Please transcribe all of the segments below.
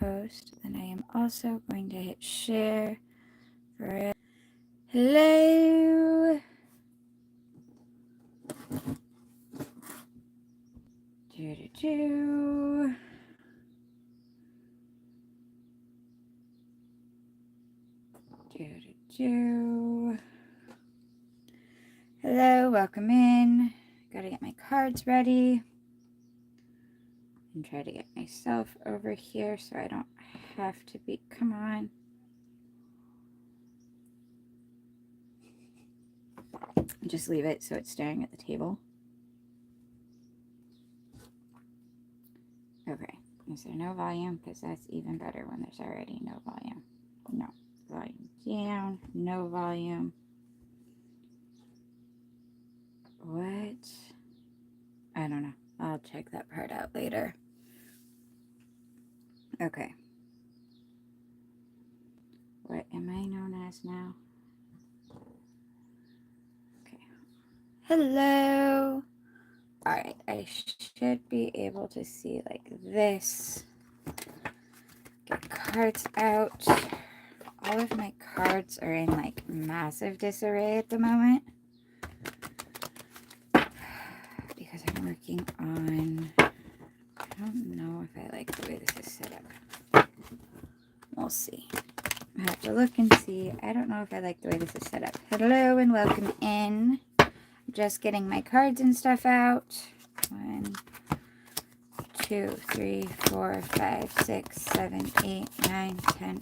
post. Then I am also going to hit share for it. Hello. Hello, welcome in. Gotta get my cards ready and try to get myself over here so I don't have to be, come on. Just leave it so it's staring at the table. Okay, is there no volume? Because that's even better when there's already no volume. No, volume down, no volume. What? I don't know. I'll check that part out later. Okay. What am I known as now? Okay. Hello. Alright, I should be able to see like this. Get cards out. All of my cards are in like massive disarray at the moment. Because I'm working on, I don't know if I like the way this is set up. We'll see. I have to look and see. I don't know if I like the way this is set up. Hello and welcome in. Just getting my cards and stuff out. 1, 2, 3, 4, 5, 6, 7, 8, 9, 10,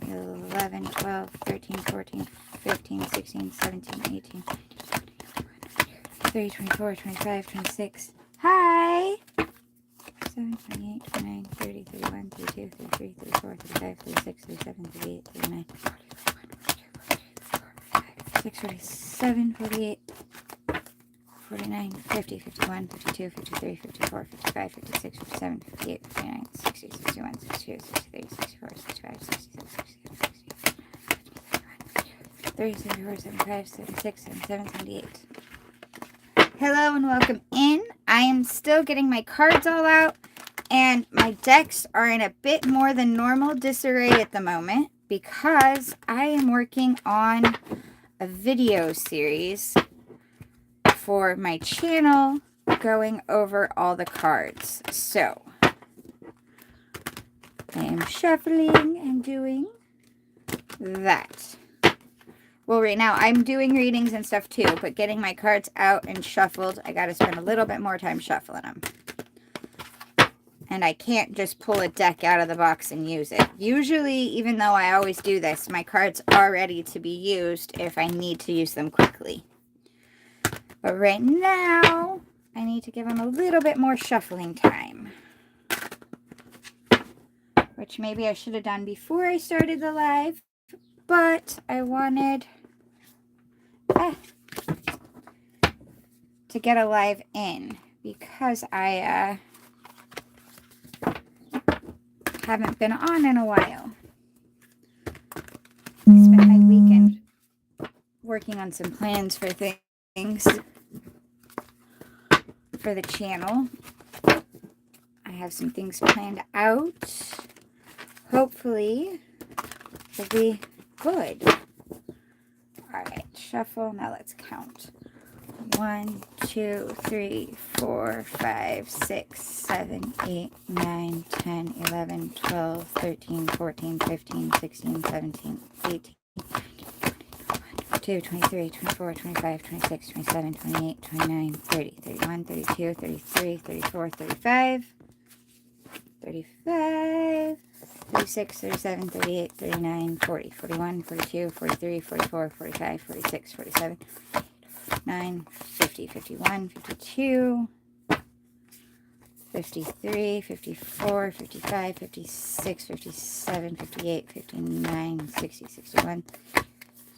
11, 12, 13, 14, 15, 16, 17, 18, 23, 24, 25, 26. Hi! 27, 28, 29, 30, 31, 32, 33, 34, 35, 36, 37, 38, 39, 46, 47, 48, 49, 50, 51, 52, 53, 54, 55, 56, 57, 58, 59, 60, 61, 62, 63, 64, 65, 66, 67, 68, 70, 74, 75, 76, 77, 78. Hello and welcome in. I am still getting my cards all out, and my decks are in a bit more than normal disarray at the moment because I am working on a video series for my channel going over all the cards. So I am shuffling and doing that. Well, right now I'm doing readings and stuff too, but getting my cards out and shuffled, I got to spend a little bit more time shuffling them. And I can't just pull a deck out of the box and use it. Usually, even though I always do this, my cards are ready to be used if I need to use them quickly. But right now, I need to give them a little bit more shuffling time. Which maybe I should have done before I started the live. But I wanted to get a live in because I haven't been on in a while. I spent my weekend working on some plans for things for the channel. I have some things planned out. Hopefully, it'll be good. Alright, shuffle. Now let's count. 1, 2, 3, 4, 5, 6, 7, 8, 9, 10, 11, 12, 13, 14, 15, 16, 17, 18, 22, 23, 24, 25, 26, 27, 28, 29, 30, 31, 32, 33, 34, 35, 35, 36, 37, 38, 39, 40, 41, 42, 43, 44, 45, 46, 47, 9, 50, 51, 52, 53, 54, 55, 56, 57, 58, 59, 60, 61,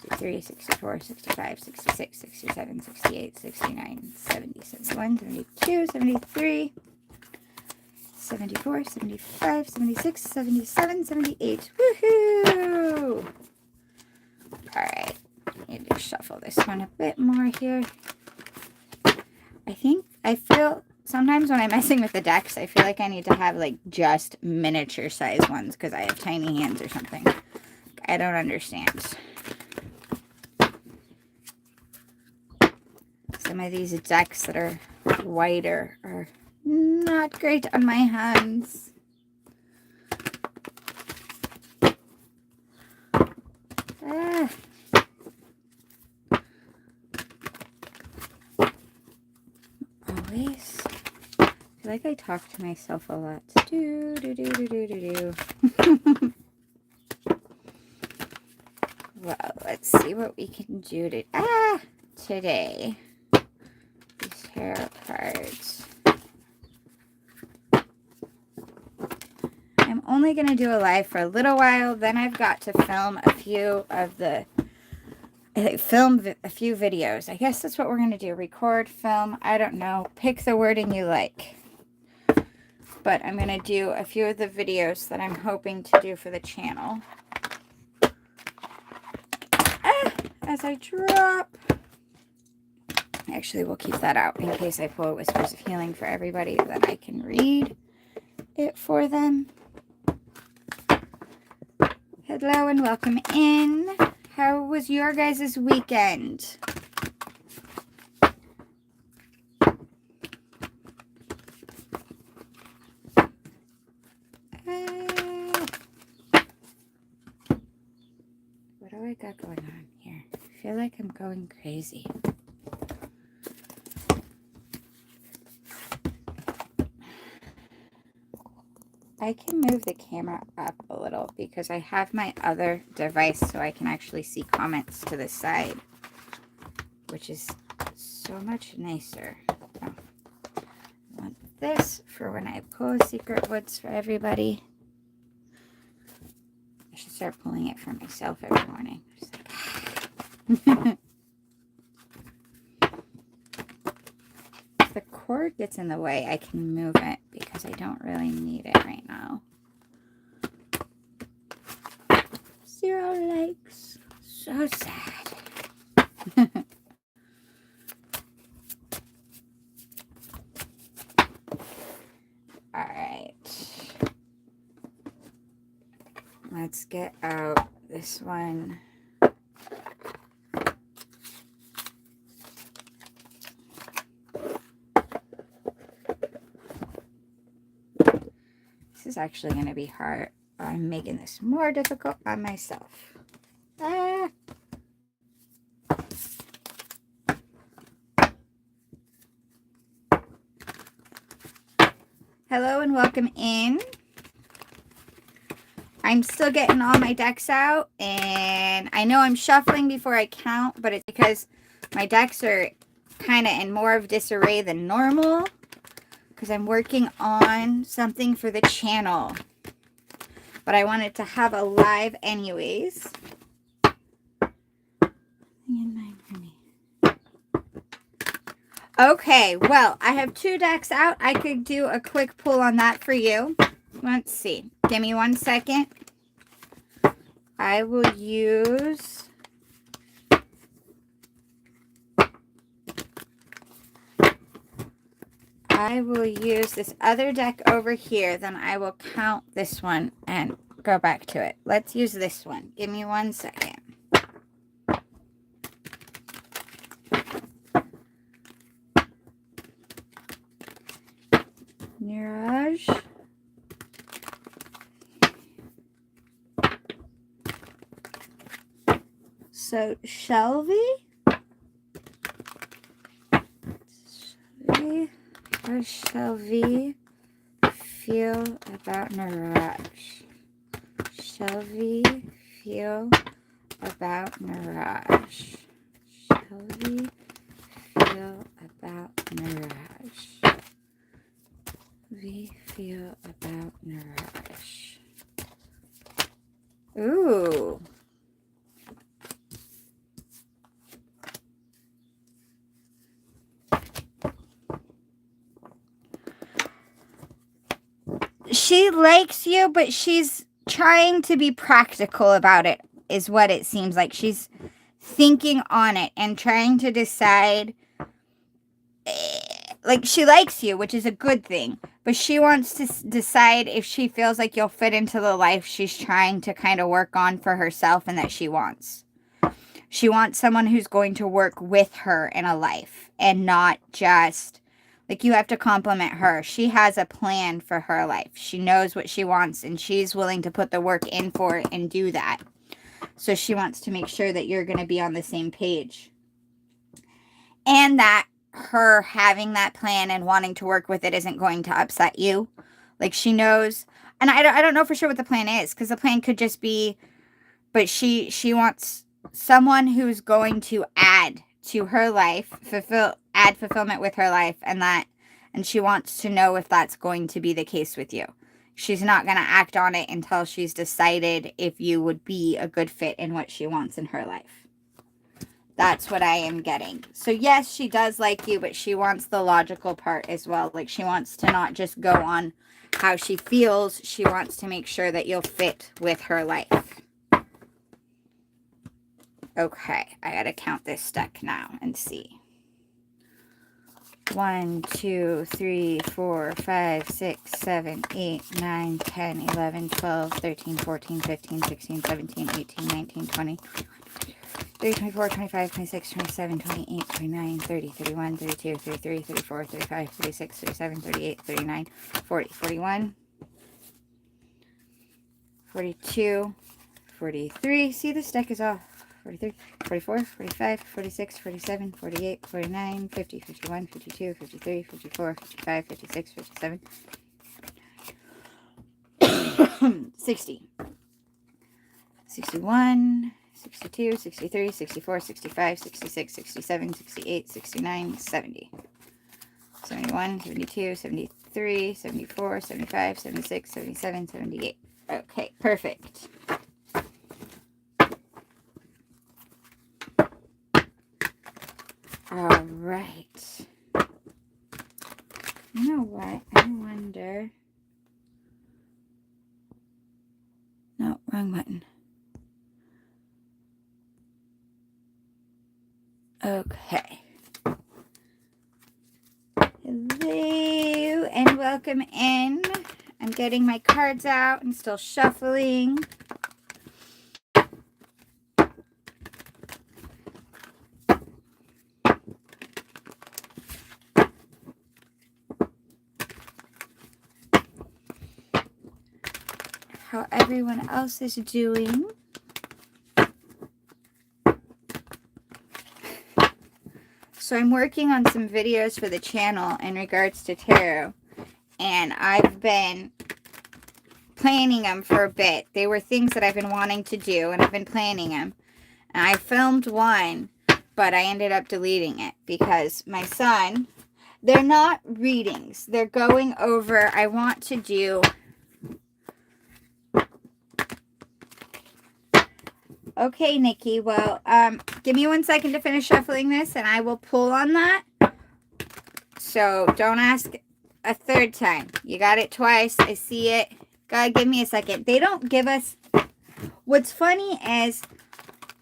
63, 64, 65, 66, 67, 68, 69, 70, 71, 72, 73, 74, 75, 76, 77, 78. Woohoo! Alright, I need to shuffle this one a bit more here. I feel sometimes when I'm messing with the decks, I feel like I need to have like just miniature size ones because I have tiny hands or something. I don't understand. Some of these decks that are wider are not great on my hands. Always. I feel like I talk to myself a lot. Do, do, do, do, do, do, do. Well, let's see what we can do today. These tarot cards. I'm only going to do a live for a little while. Then I've got to film a few videos. I guess that's what we're going to do. Record, film, I don't know. Pick the wording you like. But I'm going to do a few of the videos that I'm hoping to do for the channel. As I drop. Actually, we'll keep that out in case I pull Whispers of Healing for everybody, that I can read it for them. Hello and welcome in. How was your guys' weekend? What do I got going on here? I feel like I'm going crazy. I can move the camera up a little because I have my other device so I can actually see comments to the side, which is so much nicer. Oh, I want this for when I pull Secret Woods for everybody. I should start pulling it for myself every morning. Just like, if the cord gets in the way, I can move it because I don't really need it right now. 0 likes. So sad. Alright. Let's get out this one. This is actually going to be hard. I'm making this more difficult on myself. Hello and welcome in. I'm still getting all my decks out, and I know I'm shuffling before I count, but it's because my decks are kind of in more of disarray than normal because I'm working on something for the channel. But I wanted to have a live anyways. Okay, well, I have 2 decks out. I could do a quick pull on that for you. Let's see. Give me 1 second. I will use this other deck over here. Then I will count this one and go back to it. Let's use this one. Give me 1 second. Mirage. So Shelby. How does Shelby feel about Mirage? Shelby feel about Mirage? Shelby feel about Mirage? We feel about Mirage. Ooh. She likes you, but she's trying to be practical about it, is what it seems like. She's thinking on it and trying to decide like, she likes you, which is a good thing, but she wants to decide if she feels like you'll fit into the life she's trying to kind of work on for herself and that she wants. She wants someone who's going to work with her in a life and not just, like, you have to compliment her. She has a plan for her life. She knows what she wants, and she's willing to put the work in for it and do that. So she wants to make sure that you're going to be on the same page. And that her having that plan and wanting to work with it isn't going to upset you. Like, she knows, and I don't know for sure what the plan is, because the plan could just be, but she wants someone who's going to add to her life, add fulfillment with her life, and she wants to know if that's going to be the case with you. She's not going to act on it until she's decided if you would be a good fit in what she wants in her life. That's what I am getting. So yes, she does like you, but she wants the logical part as well. Like, she wants to not just go on how she feels. She wants to make sure that you'll fit with her life. Okay, I gotta count this deck now and see. 1, 2, 3, 4, 5, 6, 7, 8, 9, 10, 11, 12, 13, 14, 15, 16, 17, 18, 19, 20, 23, 24, 25, 26, 27, 28, 29, 30, 31, 32, 33, 34, 35, 36, 37, 38, 39, 40, 41, 42, 43. See, this deck is off. 43, 44, 45, 46, 47, 48, 49, 50, 51, 52, 53, 54, 55, 56, 57, 60, 61, 62, 63, 64, 65, 66, 67, 68, 69, 70, 71, 72, 73, 74, 75, 76, 77, 78. Okay, perfect. All right. You know what? I wonder. No, wrong button. Okay. Hello and welcome in. I'm getting my cards out and still shuffling. How everyone else is doing. So I'm working on some videos for the channel in regards to tarot, and I've been planning them for a bit. They were things that I've been wanting to do, and I've been planning them. And I filmed one, but I ended up deleting it because my son, they're not readings. They're going over, I want to do... Okay, Nikki, well, give me 1 second to finish shuffling this, and I will pull on that. So don't ask a third time. You got it twice. I see it. God, give me a second. They don't give us... What's funny is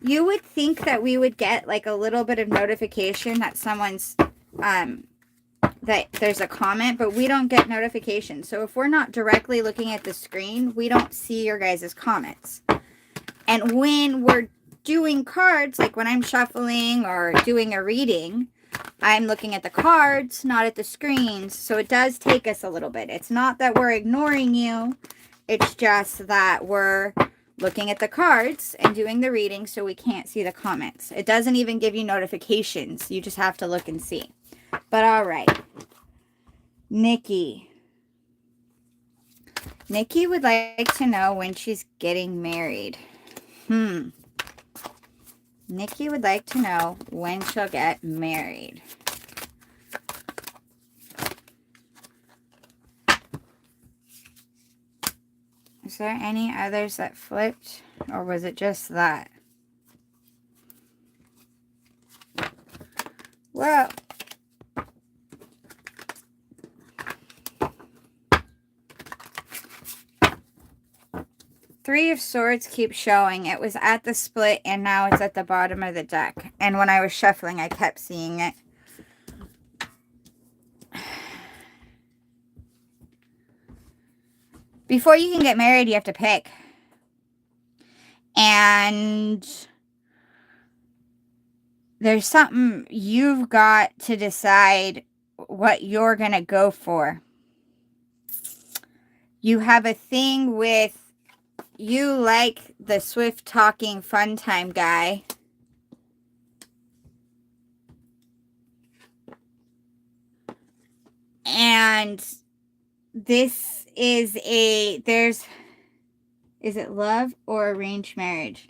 you would think that we would get like a little bit of notification that someone's... that there's a comment, but we don't get notifications. So if we're not directly looking at the screen, we don't see your guys' comments. And when we're doing cards, like when I'm shuffling or doing a reading, I'm looking at the cards, not at the screens. So it does take us a little bit. It's not that we're ignoring you. It's just that we're looking at the cards and doing the reading, so we can't see the comments. It doesn't even give you notifications. You just have to look and see. But all right. Nikki. Nikki would like to know when she's getting married. Nikki would like to know when she'll get married. Is there any others that flipped, or was it just that? Well, Three of Swords keeps showing. It was at the split, and now it's at the bottom of the deck. And when I was shuffling, I kept seeing it. Before you can get married, you have to pick. And there's something you've got to decide what you're going to go for. You have a thing with, you like the swift talking fun time guy. And this is is it love or arranged marriage?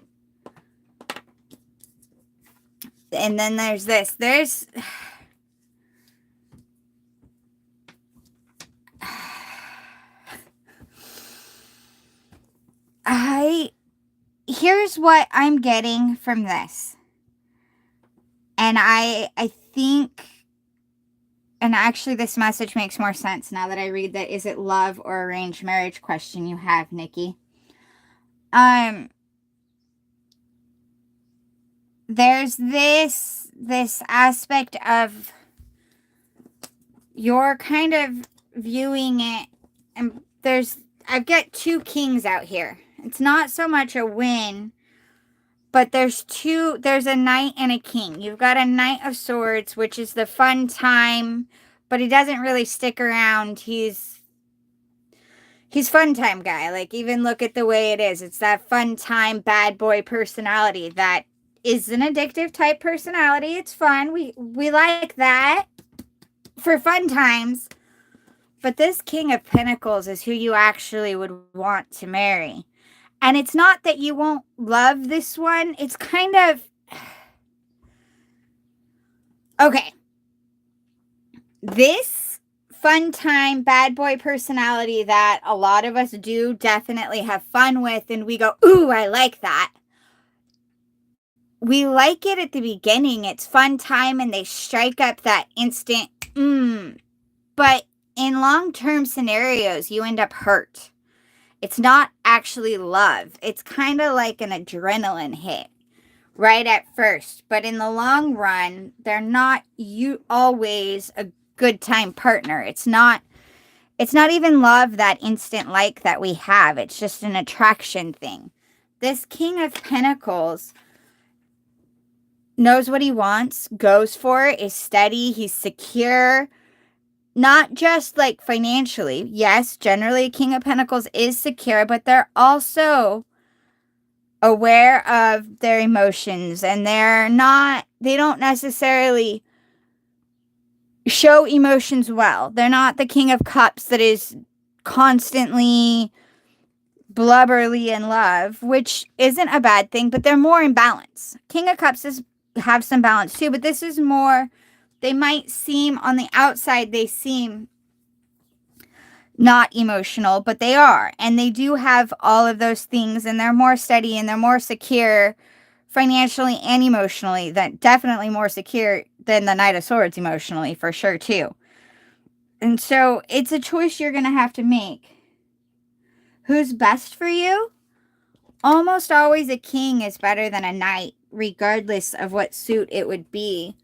And then there's this. Here's what I'm getting from this. And I think, and actually this message makes more sense now that I read that is it love or arranged marriage question you have, Nikki. There's this aspect of you're kind of viewing it, and I've got two kings out here. It's not so much a win, but there's a knight and a king. You've got a knight of swords, which is the fun time, but he doesn't really stick around. He's fun time guy. Like, even look at the way it is. It's that fun time bad boy personality that is an addictive type personality. It's fun. We like that for fun times. But this King of Pentacles is who you actually would want to marry. And it's not that you won't love this one. It's kind of... Okay. This fun time bad boy personality that a lot of us do definitely have fun with, and we go, ooh, I like that. We like it at the beginning. It's fun time and they strike up that instant, But in long-term scenarios, you end up hurt. It's not actually love. It's kind of like an adrenaline hit right at first. But in the long run, they're not always a good time partner. It's not even love, that instant like that we have. It's just an attraction thing. This King of Pentacles knows what he wants, goes for it, is steady, he's secure. Not just like financially. Yes, generally King of Pentacles is secure, but they're also aware of their emotions, and they don't necessarily show emotions well. They're not the King of Cups that is constantly blubberly in love, which isn't a bad thing, but they're more in balance. King of Cups have some balance too, but this is more, they might seem on the outside, they seem not emotional, but they are. And they do have all of those things, and they're more steady and they're more secure financially and emotionally. That definitely more secure than the Knight of Swords emotionally, for sure too. And so it's a choice you're going to have to make. Who's best for you? Almost always a king is better than a knight, regardless of what suit it would be.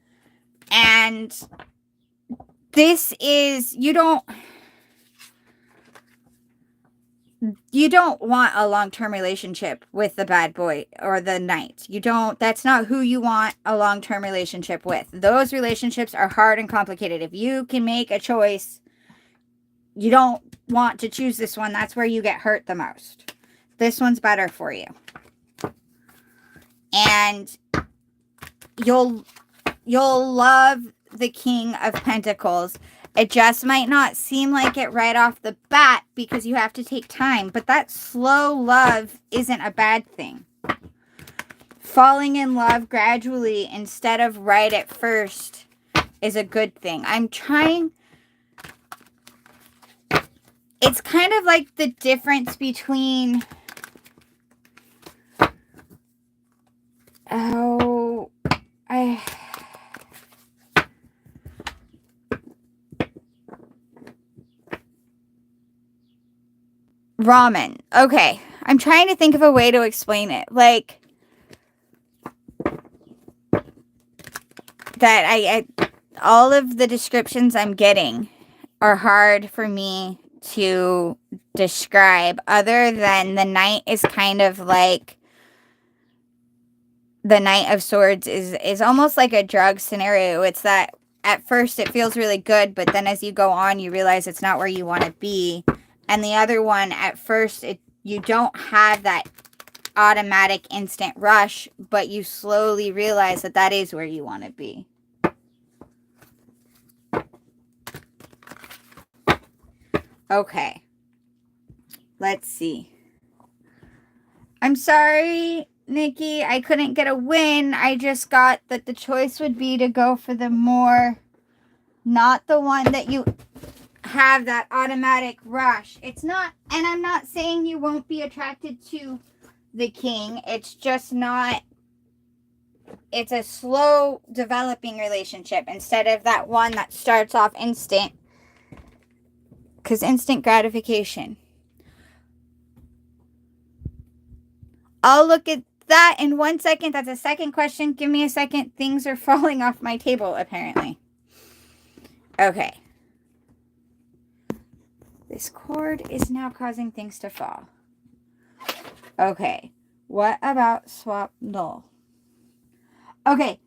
And this is, you don't want a long-term relationship with the bad boy or the knight. That's not who you want a long-term relationship with. Those relationships are hard and complicated. If you can make a choice, you don't want to choose this one. That's where you get hurt the most. This one's better for you. And you'll love the King of Pentacles. It just might not seem like it right off the bat because you have to take time. But that slow love isn't a bad thing. Falling in love gradually instead of right at first is a good thing. It's kind of like the difference between... Ramen. Okay. I'm trying to think of a way to explain it. Like, that all of the descriptions I'm getting are hard for me to describe other than the Knight is kind of like, the Knight of Swords is almost like a drug scenario. It's that at first it feels really good, but then as you go on, you realize it's not where you want to be. And the other one, at first, you don't have that automatic instant rush, but you slowly realize that that is where you want to be. Okay. Let's see. I'm sorry, Nikki, I couldn't get a win. I just got that the choice would be to go for the more, not the one that you have that automatic rush. It's not, and I'm not saying you won't be attracted to the king. It's just not, it's a slow developing relationship instead of that one that starts off instant. Because instant gratification. I'll look at that in 1 second. That's a second question. Give me a second. Things are falling off my table, apparently. Okay. This cord is now causing things to fall. Okay. What about swap null? Okay.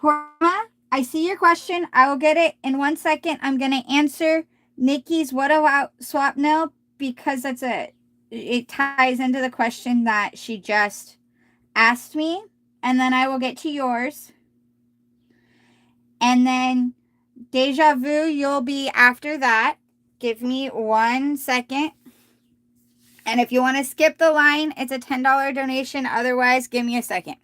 Porma, I see your question. I will get it in 1 second. I'm going to answer Nikki's what about swap null, because it ties into the question that she just asked me. And then I will get to yours. And then Deja Vu, you'll be after that. Give me 1 second. And if you want to skip the line, it's a $10 donation. Otherwise, give me a second.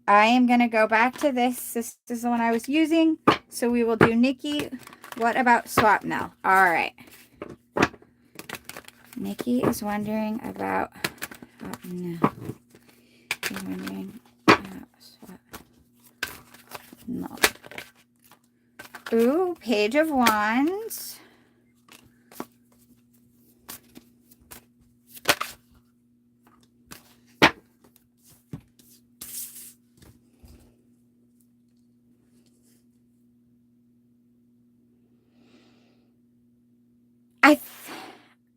I am going to go back to this. This is the one I was using. So we will do Nikki. What about swap now? All right. Nikki is wondering about swap now. She's wondering about swap no. Ooh, Page of Wands.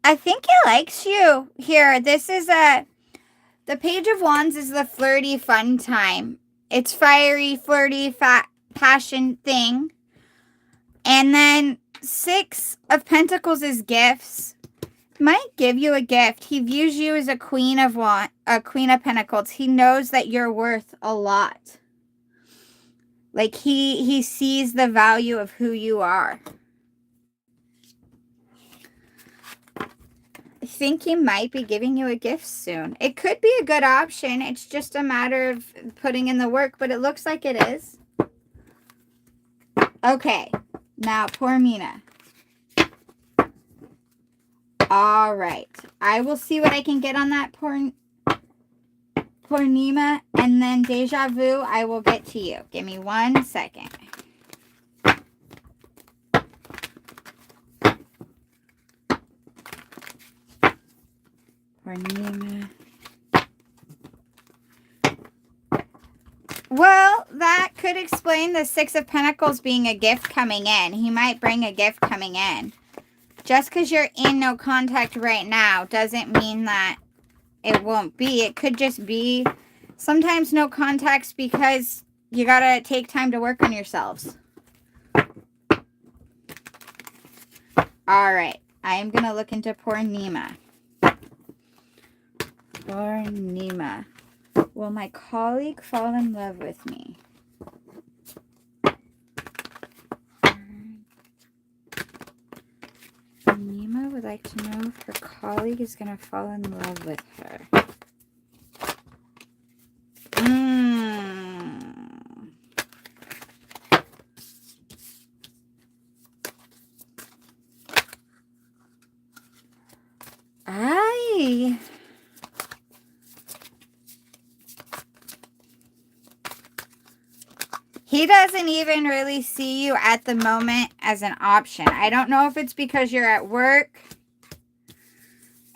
I think he likes you. Here, this is the Page of Wands is the flirty fun time. It's fiery, flirty, passion thing. And then 6 of Pentacles is gifts. Might give you a gift. He views you as a Queen of Pentacles. He knows that you're worth a lot. Like he sees the value of who you are. I think he might be giving you a gift soon. It could be a good option. It's just a matter of putting in the work, but it looks like it is. Okay, now poor Mina. All right, I will see what I can get on that poor Nima, and then Deja Vu, I will get to you. Give me 1 second. Nima. Well, that could explain the 6 of Pentacles being a gift coming in. He might bring a gift coming in. Just because you're in no contact right now doesn't mean that it won't be. It could just be sometimes no contacts because you gotta take time to work on yourselves. All right, I am gonna look into poor Nima. Poor Nima. Will my colleague fall in love with me? Nima would like to know if her colleague is going to fall in love with her. He doesn't even really see you at the moment as an option. I don't know if it's because you're at work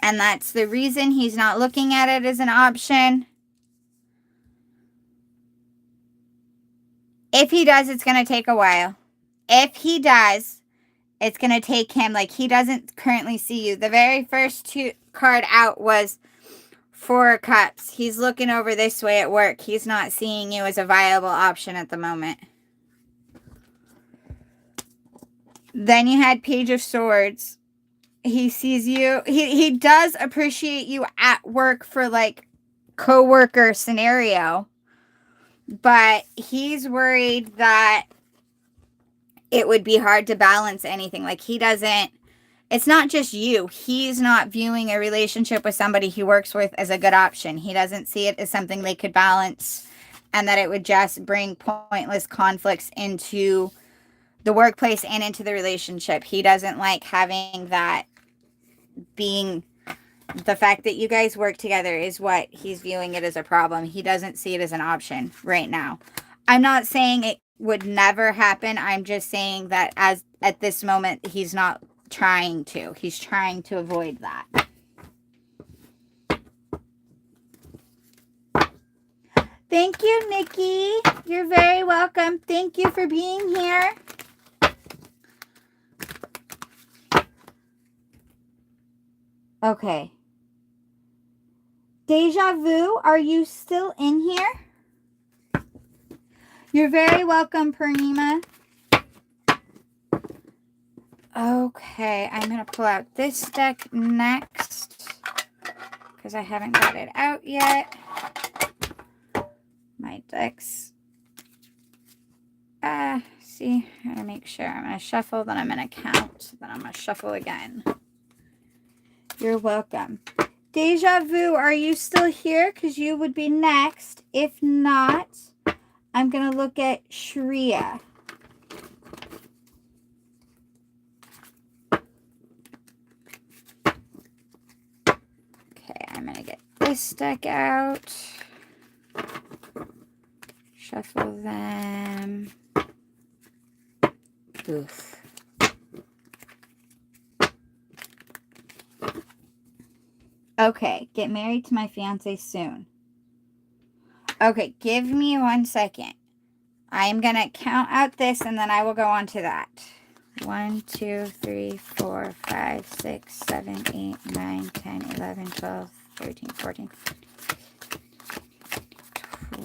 and that's the reason he's not looking at it as an option. If he does, it's going to take a while. If he does, it's going to take him, like, he doesn't currently see you. The very first card out was 4 of Cups. He's looking over this way at work. He's not seeing you as a viable option at the moment. Then you had Page of Swords. He sees you. He does appreciate you at work for, like, co-worker scenario. But he's worried that it would be hard to balance anything. Like, he doesn't, it's not just you. He's not viewing a relationship with somebody he works with as a good option. He doesn't see it as something they could balance, and that it would just bring pointless conflicts into the workplace and into the relationship. He doesn't like having that being, the fact that you guys work together is what he's viewing it as a problem. He doesn't see it as an option right now. I'm not saying it would never happen. I'm just saying that as at this moment, he's not trying to. He's trying to avoid that. Thank you, Nikki. You're very welcome. Thank you for being here. Okay. Deja Vu, are you still in here? You're very welcome, Purnima. Okay, I'm going to pull out this deck next because I haven't got it out yet. My decks. See, I gotta make sure. I'm going to shuffle, then I'm going to count, then I'm going to shuffle again. You're welcome. Deja Vu, are you still here? Because you would be next. If not, I'm going to look at Shreya. Okay, I'm going to get this deck out. Shuffle them. Oof. Okay, get married to my fiance soon. Okay, give me 1 second. I am going to count out this and then I will go on to that. 1, 2, 3, 4, 5, 6, 7, 8, 9, 10, 11, 12, 13, 14,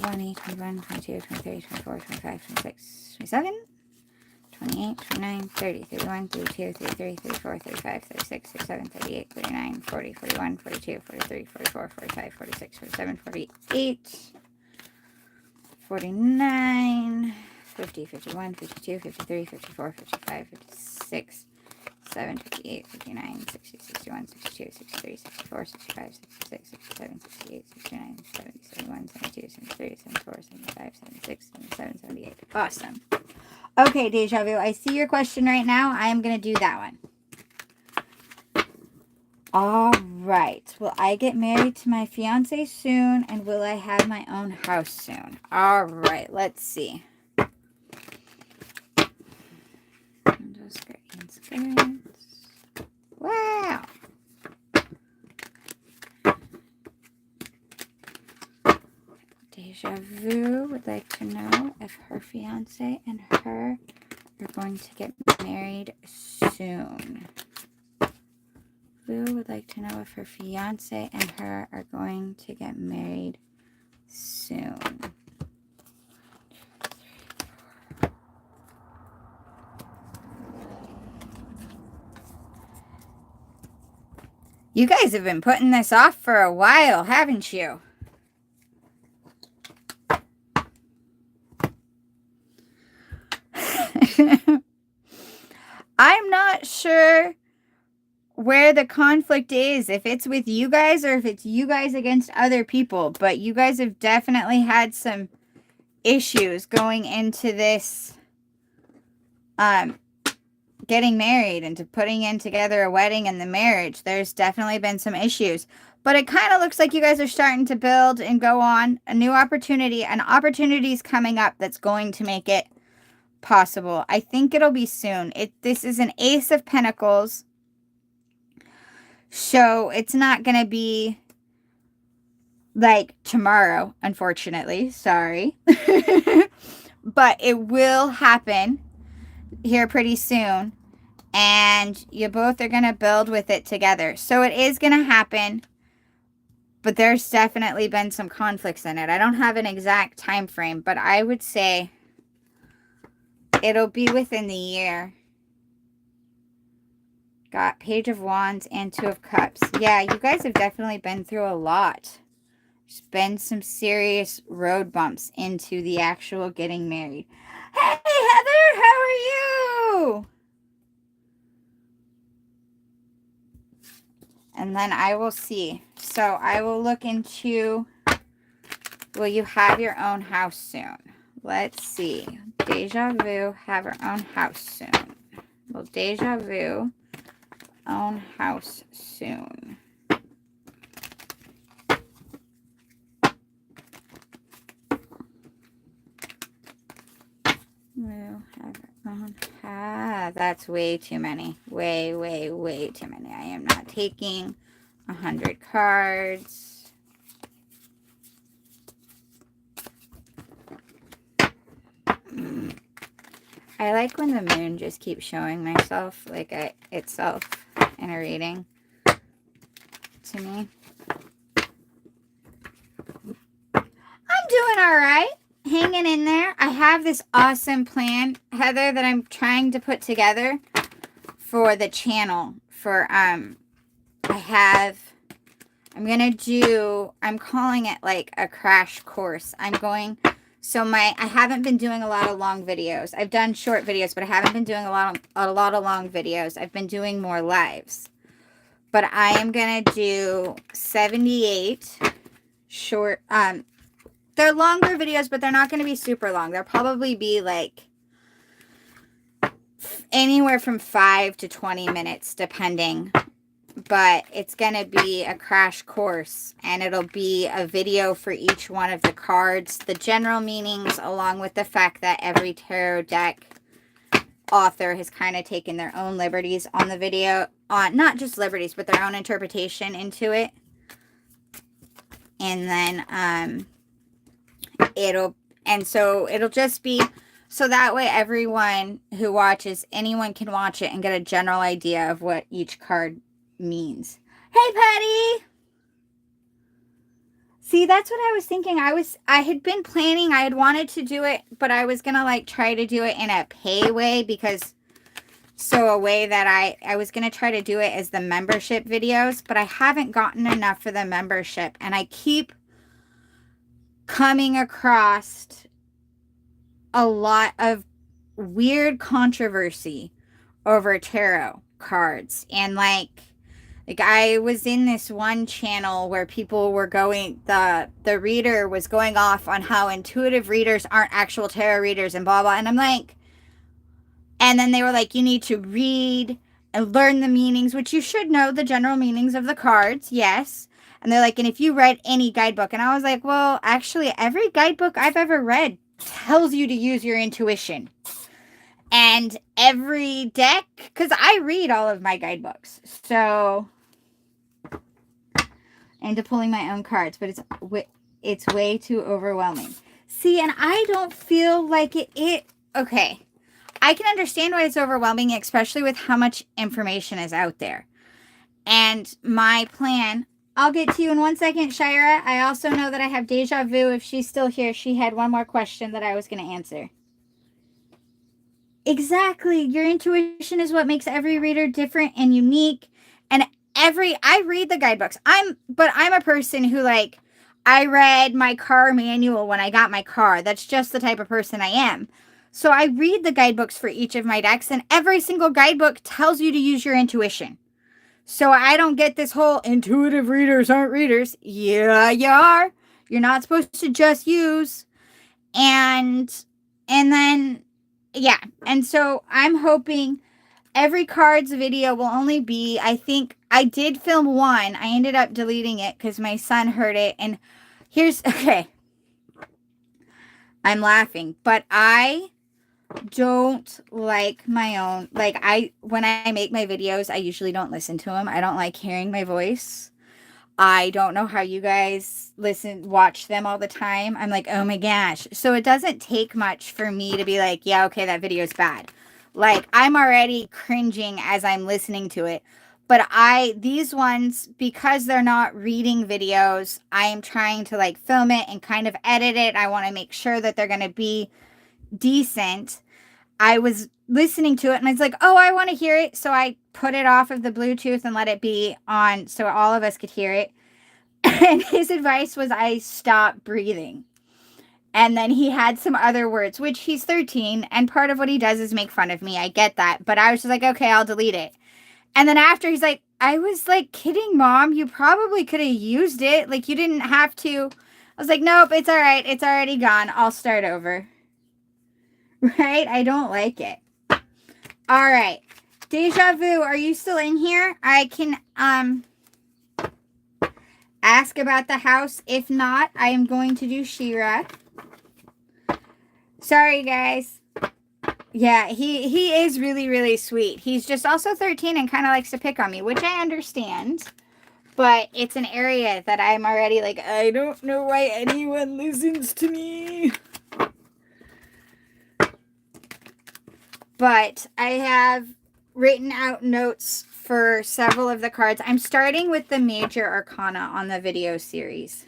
20, 21, 22, 23, 24, 25, 26, 27, 28, 29, 30, 31, 32, 33, 34, 35, 36, 37, 38, 39, 40, 41, 42, 43, 44, 45, 46, 47, 48, 49, 50, 51, 52, 53, 54, 55, 56, 57, 58, 59, 60, 61, 62, 63, 64, 65, 66, 67, 68, 69, 70, 71, 72, 73, 74, 75, 76, 77, 78. Awesome. Okay, Deja Vu, I see your question right now. I am going to do that one. All right. Will I get married to my fiance soon? And will I have my own house soon? All right. Let's see. Wow. Deja Vu would like to know if her fiance and her are going to get married soon. Vu would like to know if her fiance and her are going to get married soon. You guys have been putting this off for a while, haven't you? I'm not sure where the conflict is, if it's with you guys or if it's you guys against other people, but you guys have definitely had some issues going into this getting married and to putting in together a wedding and the marriage. There's definitely been some issues, but it kind of looks like you guys are starting to build and go on a new opportunity. An opportunity's coming up that's going to make it possible. I think it'll be soon. This is an Ace of Pentacles, so it's not going to be like tomorrow, unfortunately. Sorry. But it will happen here pretty soon. and you both are going to build with it together. So it is going to happen, but there's definitely been some conflicts in it. I don't have an exact time frame, but I would say it'll be within the year. Got Page of Wands and Two of Cups. Yeah, you guys have definitely been through a lot. There's been some serious road bumps into the actual getting married. Hey, Heather, how are you? And then I will see. So I will look into, will you have your own house soon? Let's see. Deja Vu have her own house soon. Will Deja Vu own house soon? Will have her own house. That's way too many. Way, way, way too many. I am not taking 100 cards. I like when the moon just keeps showing myself, like itself in a reading to me. I'm doing all right. Hanging in there. I have this awesome plan, Heather, that I'm trying to put together for the channel. I'm calling it like a crash course. I haven't been doing a lot of long videos. I've done short videos, but I haven't been doing a lot of long videos. I've been doing more lives. But I am going to do 78 short, they're longer videos, but they're not going to be super long. They'll probably be like anywhere from 5 to 20 minutes, depending. But it's going to be a crash course, and it'll be a video for each one of the cards, the general meanings, along with the fact that every tarot deck author has kind of taken their own liberties on the video, not just liberties, but their own interpretation into it. And then it'll just be so that way everyone who watches, anyone can watch it and get a general idea of what each card means. Hey, Patty! See, that's what I was thinking. I had been planning, I had wanted to do it, but I was gonna like try to do it in a pay way, because a way that I was gonna try to do it as the membership videos, but I haven't gotten enough for the membership, and I keep coming across a lot of weird controversy over tarot cards. And like I was in this one channel where people were going, the reader was going off on how intuitive readers aren't actual tarot readers and blah blah, and I'm like, and then they were like, you need to read and learn the meanings, which you should know the general meanings of the cards, yes. And they're like, and if you read any guidebook, and I was like, well, actually every guidebook I've ever read tells you to use your intuition. And every deck, because I read all of my guidebooks, so, into pulling my own cards, but it's way too overwhelming. See, and I don't feel like okay, I can understand why it's overwhelming, especially with how much information is out there. And my plan, I'll get to you in 1 second, Shira. I also know that I have Deja Vu. If she's still here, she had one more question that I was going to answer. Exactly. Your intuition is what makes every reader different and unique. And I read the guidebooks. But I'm a person who, like, I read my car manual when I got my car. That's just the type of person I am. So I read the guidebooks for each of my decks, and every single guidebook tells you to use your intuition. So I don't get this whole intuitive readers aren't readers. Yeah, you are. You're not supposed to just use. And then, yeah. And so I'm hoping every cards video will only be, I think, I did film one. I ended up deleting it because my son heard it. And okay. I'm laughing. But I don't like my own, like when I make my videos, I usually don't listen to them. I don't like hearing my voice. I don't know how you guys watch them all the time. I'm like, oh my gosh. So it doesn't take much for me to be like, yeah, okay, that video's bad. Like, I'm already cringing as I'm listening to it. But these ones, because they're not reading videos, I am trying to like film it and kind of edit it. I want to make sure that they're going to be decent. I was listening to it and I was like, oh, I want to hear it. So I put it off of the Bluetooth and let it be on so all of us could hear it. And his advice was I stop breathing. And then he had some other words, which he's 13. And part of what he does is make fun of me. I get that. But I was just like, okay, I'll delete it. And then after he's like, I was like, kidding, Mom. You probably could have used it. Like, you didn't have to. I was like, nope, it's all right. It's already gone. I'll start over. Right? I don't like it. All right. Deja Vu, are you still in here? I can ask about the house. If not, I am going to do She-Ra. Sorry, guys. Yeah, he is really, really sweet. He's just also 13 and kind of likes to pick on me, which I understand. But it's an area that I'm already like, I don't know why anyone listens to me. But I have written out notes for several of the cards. I'm starting with the Major Arcana on the video series.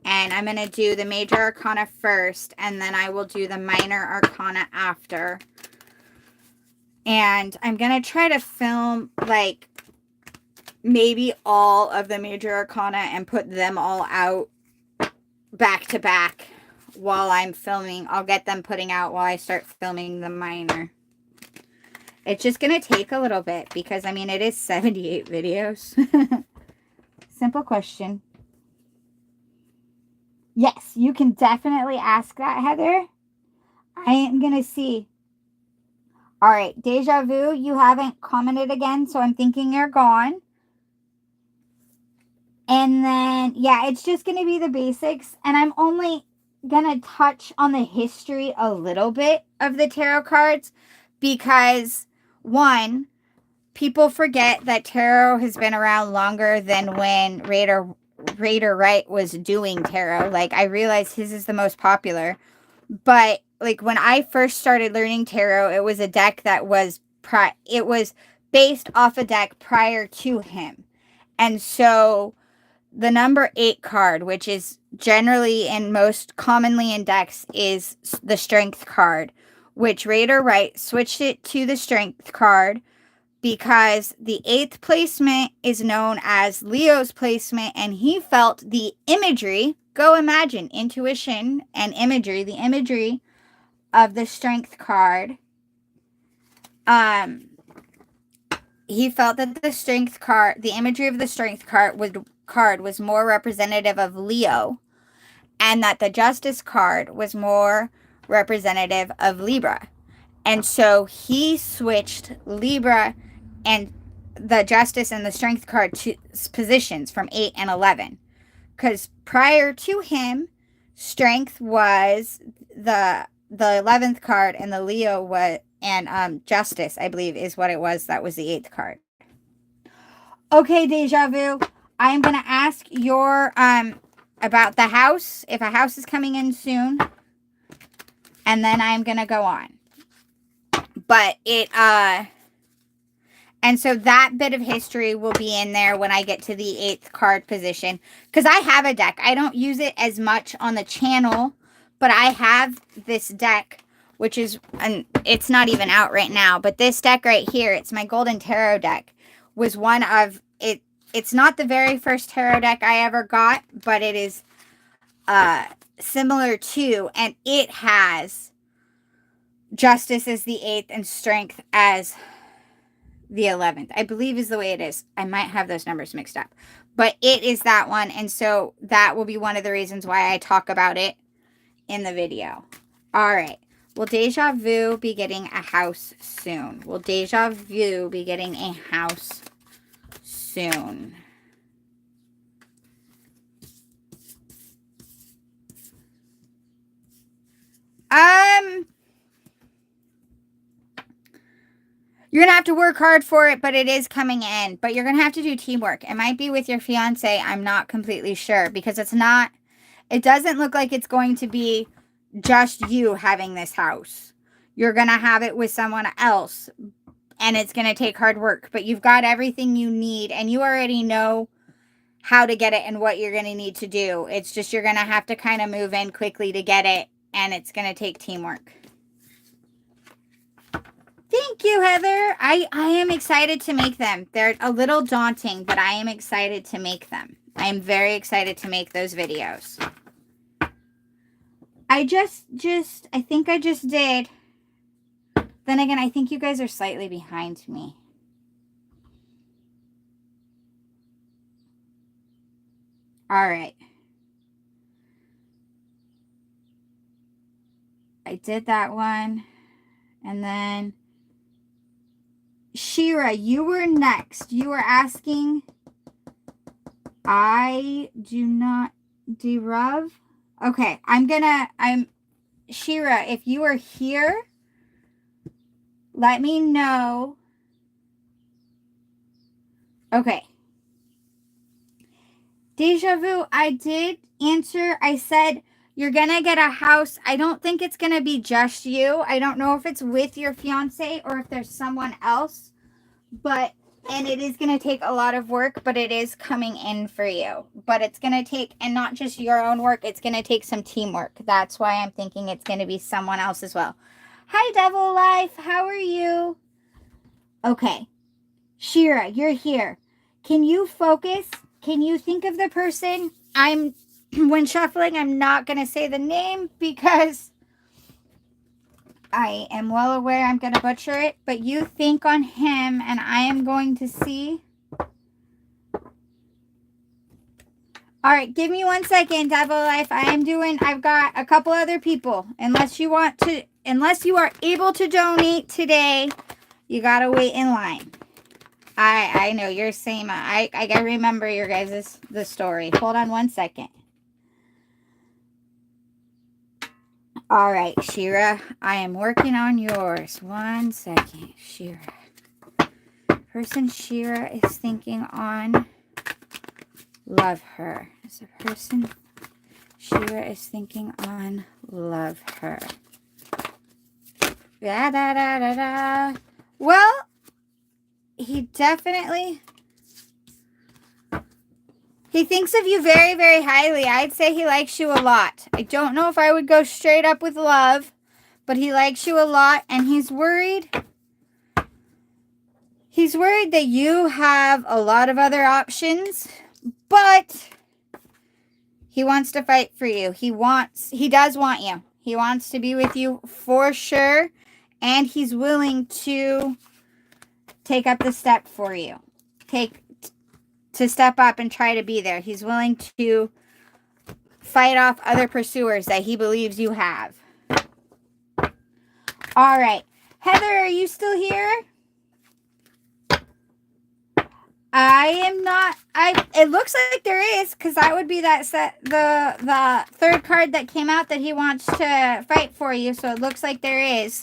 And I'm going to do the Major Arcana first, and then I will do the Minor Arcana after. And I'm going to try to film, like, maybe all of the Major Arcana and put them all out back to back while I'm filming. I'll get them putting out while I start filming the Minor. It's just going to take a little bit because, I mean, it is 78 videos. Simple question. Yes, you can definitely ask that, Heather. I am going to see. All right, Deja Vu, you haven't commented again, so I'm thinking you're gone. And then, yeah, it's just going to be the basics. And I'm only going to touch on the history a little bit of the tarot cards because, one, people forget that tarot has been around longer than when Raider Wright was doing tarot. Like, I realize his is the most popular, but like when I first started learning tarot, it was a deck that was it was based off a deck prior to him. And so the number 8 card, which is generally and most commonly in decks, is the Strength card, which Raider Wright switched it to the Strength card because the 8th placement is known as Leo's placement, and he felt the imagery, go imagine, intuition and imagery, the imagery of the Strength card. He felt that the Strength card, the imagery of the Strength card was more representative of Leo, and that the Justice card was more representative of Libra. And so he switched Libra and the Justice and the Strength card to positions from 8 and 11. Because prior to him, Strength was the 11th card, and the Leo was, and Justice, I believe, is what it was. That was the 8th card. Okay, Deja Vu. I'm going to ask your, about the house, if a house is coming in soon. And then I'm going to go on. But and so that bit of history will be in there when I get to the 8th card position. Because I have a deck. I don't use it as much on the channel, but I have this deck, which is, and it's not even out right now, but this deck right here, it's my Golden Tarot deck, was one of, it's not the very first tarot deck I ever got, but it is similar to, and it has Justice as the 8th and Strength as the 11th, I believe is the way it is. I might have those numbers mixed up, but it is that one. And so that will be one of the reasons why I talk about it in the video. All right. Will Deja Vu be getting a house soon? Will Deja Vu be getting a house soon? You're going to have to work hard for it, but it is coming in. But you're going to have to do teamwork. It might be with your fiance. I'm not completely sure because it's not, it doesn't look like it's going to be just you having this house. you're going to have it with someone else, and it's going to take hard work, but you've got everything you need, and you already know how to get it and what you're going to need to do. It's just you're going to have to kind of move in quickly to get it, and it's going to take teamwork. Thank you, Heather. I am excited to make them. They're a little daunting, but I am excited to make them. I am very excited to make those videos. I think I just did. Then again, I think you guys are slightly behind me. All right. I did that one. And then Shira, you were next. You were asking, I do not derub. Okay, Shira, if you are here, let me know. Okay. Deja Vu, I did answer. I said, you're going to get a house. I don't think it's going to be just you. I don't know if it's with your fiance or if there's someone else. And it is going to take a lot of work, but it is coming in for you. But it's going to take, and not just your own work, it's going to take some teamwork. That's why I'm thinking it's going to be someone else as well. Hi, Devil Life. How are you? Okay. Shira, you're here. Can you focus? Can you think of the person? When shuffling, I'm not going to say the name because I am well aware I'm going to butcher it, but you think on him and I am going to see. All right, give me 1 second, Devil Life. I've got a couple other people. Unless you are able to donate today, you got to wait in line. I know you're same. I gotta remember your guys' the story. Hold on 1 second. All right, Shira, I am working on yours. 1 second, Shira. Person Shira is thinking on, love her. Is a person Shira is thinking on, love her. Da da da da da. Well, he thinks of you very, very highly. I'd say he likes you a lot. I don't know if I would go straight up with love, but he likes you a lot, and he's worried. He's worried that you have a lot of other options, but he wants to fight for you. He does want you. He wants to be with you for sure, and he's willing to take up the step for you. To step up and try to be there. He's willing to fight off other pursuers that he believes you have. All right. Heather, are you still here? I am not. It looks like there is, because that would be the third card that came out that he wants to fight for you. So it looks like there is.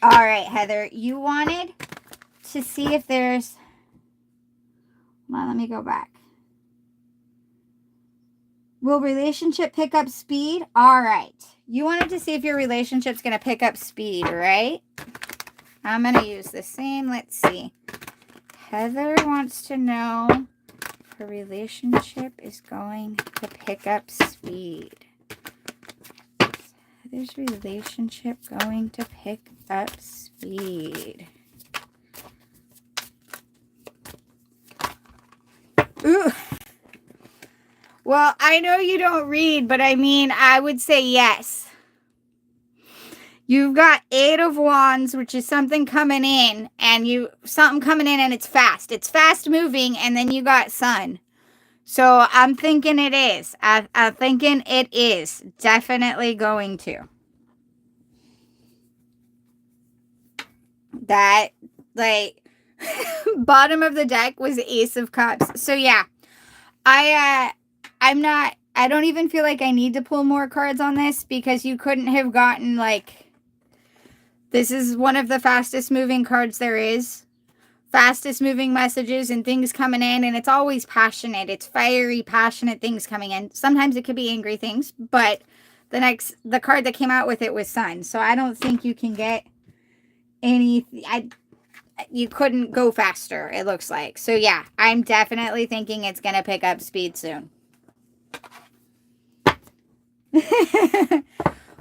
All right, Heather, you wanted to see if there's, well, let me go back. Will relationship pick up speed? All right. You wanted to see if your relationship's going to pick up speed, right? I'm going to use the same. Let's see. Heather wants to know if her relationship is going to pick up speed. Heather's relationship going to pick up speed. Ooh. Well, I know you don't read, but I would say yes. You've got 8 of Wands, which is something coming in, and it's fast. It's fast moving, and then you got Sun. So I'm thinking it is. I'm thinking it is definitely going to. That, bottom of the deck was Ace of Cups. So yeah, I don't even feel like I need to pull more cards on this, because you couldn't have gotten, this is one of the fastest moving cards there is. Fastest moving messages and things coming in, and it's always passionate. It's fiery, passionate things coming in. Sometimes it could be angry things, but the card that came out with it was Sun. So I don't think you can get any, you couldn't go faster, it looks like. So yeah, I'm definitely thinking it's going to pick up speed soon.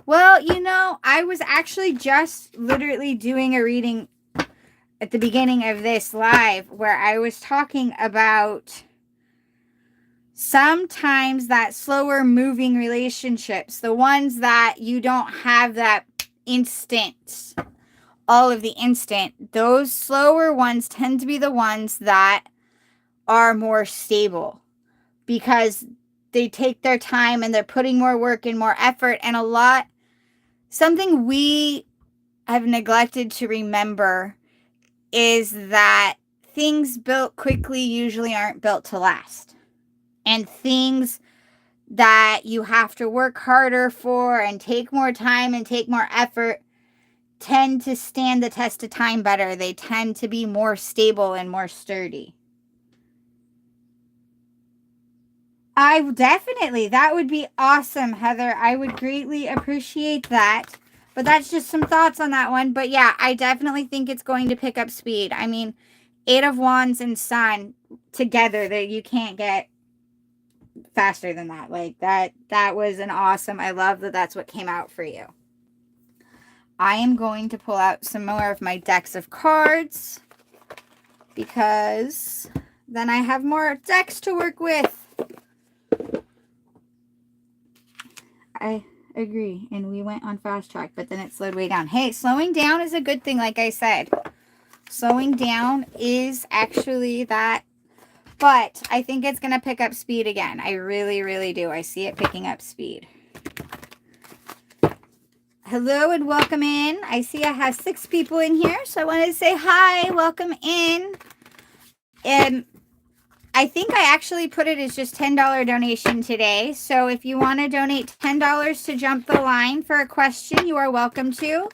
Well, you know, I was actually just literally doing a reading at the beginning of this live where I was talking about sometimes that slower moving relationships, the ones that you don't have that instant, all of the instant, those slower ones tend to be the ones that are more stable because they take their time and they're putting more work and more effort. And something we have neglected to remember is that things built quickly usually aren't built to last. And things that you have to work harder for and take more time and take more effort tend to stand the test of time better. They tend to be more stable and more sturdy. That would be awesome, Heather. I would greatly appreciate that. But that's just some thoughts on that one. But yeah, I definitely think it's going to pick up speed. I mean, 8 of Wands and Sun together, that you can't get faster than that. Like that was an awesome, I love that that's what came out for you. I am going to pull out some more of my decks of cards because then I have more decks to work with. I agree. And we went on fast track, but then it slowed way down. Hey, slowing down is a good thing, like I said. Slowing down is actually that. But I think it's going to pick up speed again. I really, really do. I see it picking up speed. Hello and welcome in. I see I have 6 people in here. So I wanted to say hi. Welcome in. And I think I actually put it as just $10 donation today. So if you want to donate $10 to jump the line for a question, you are welcome to.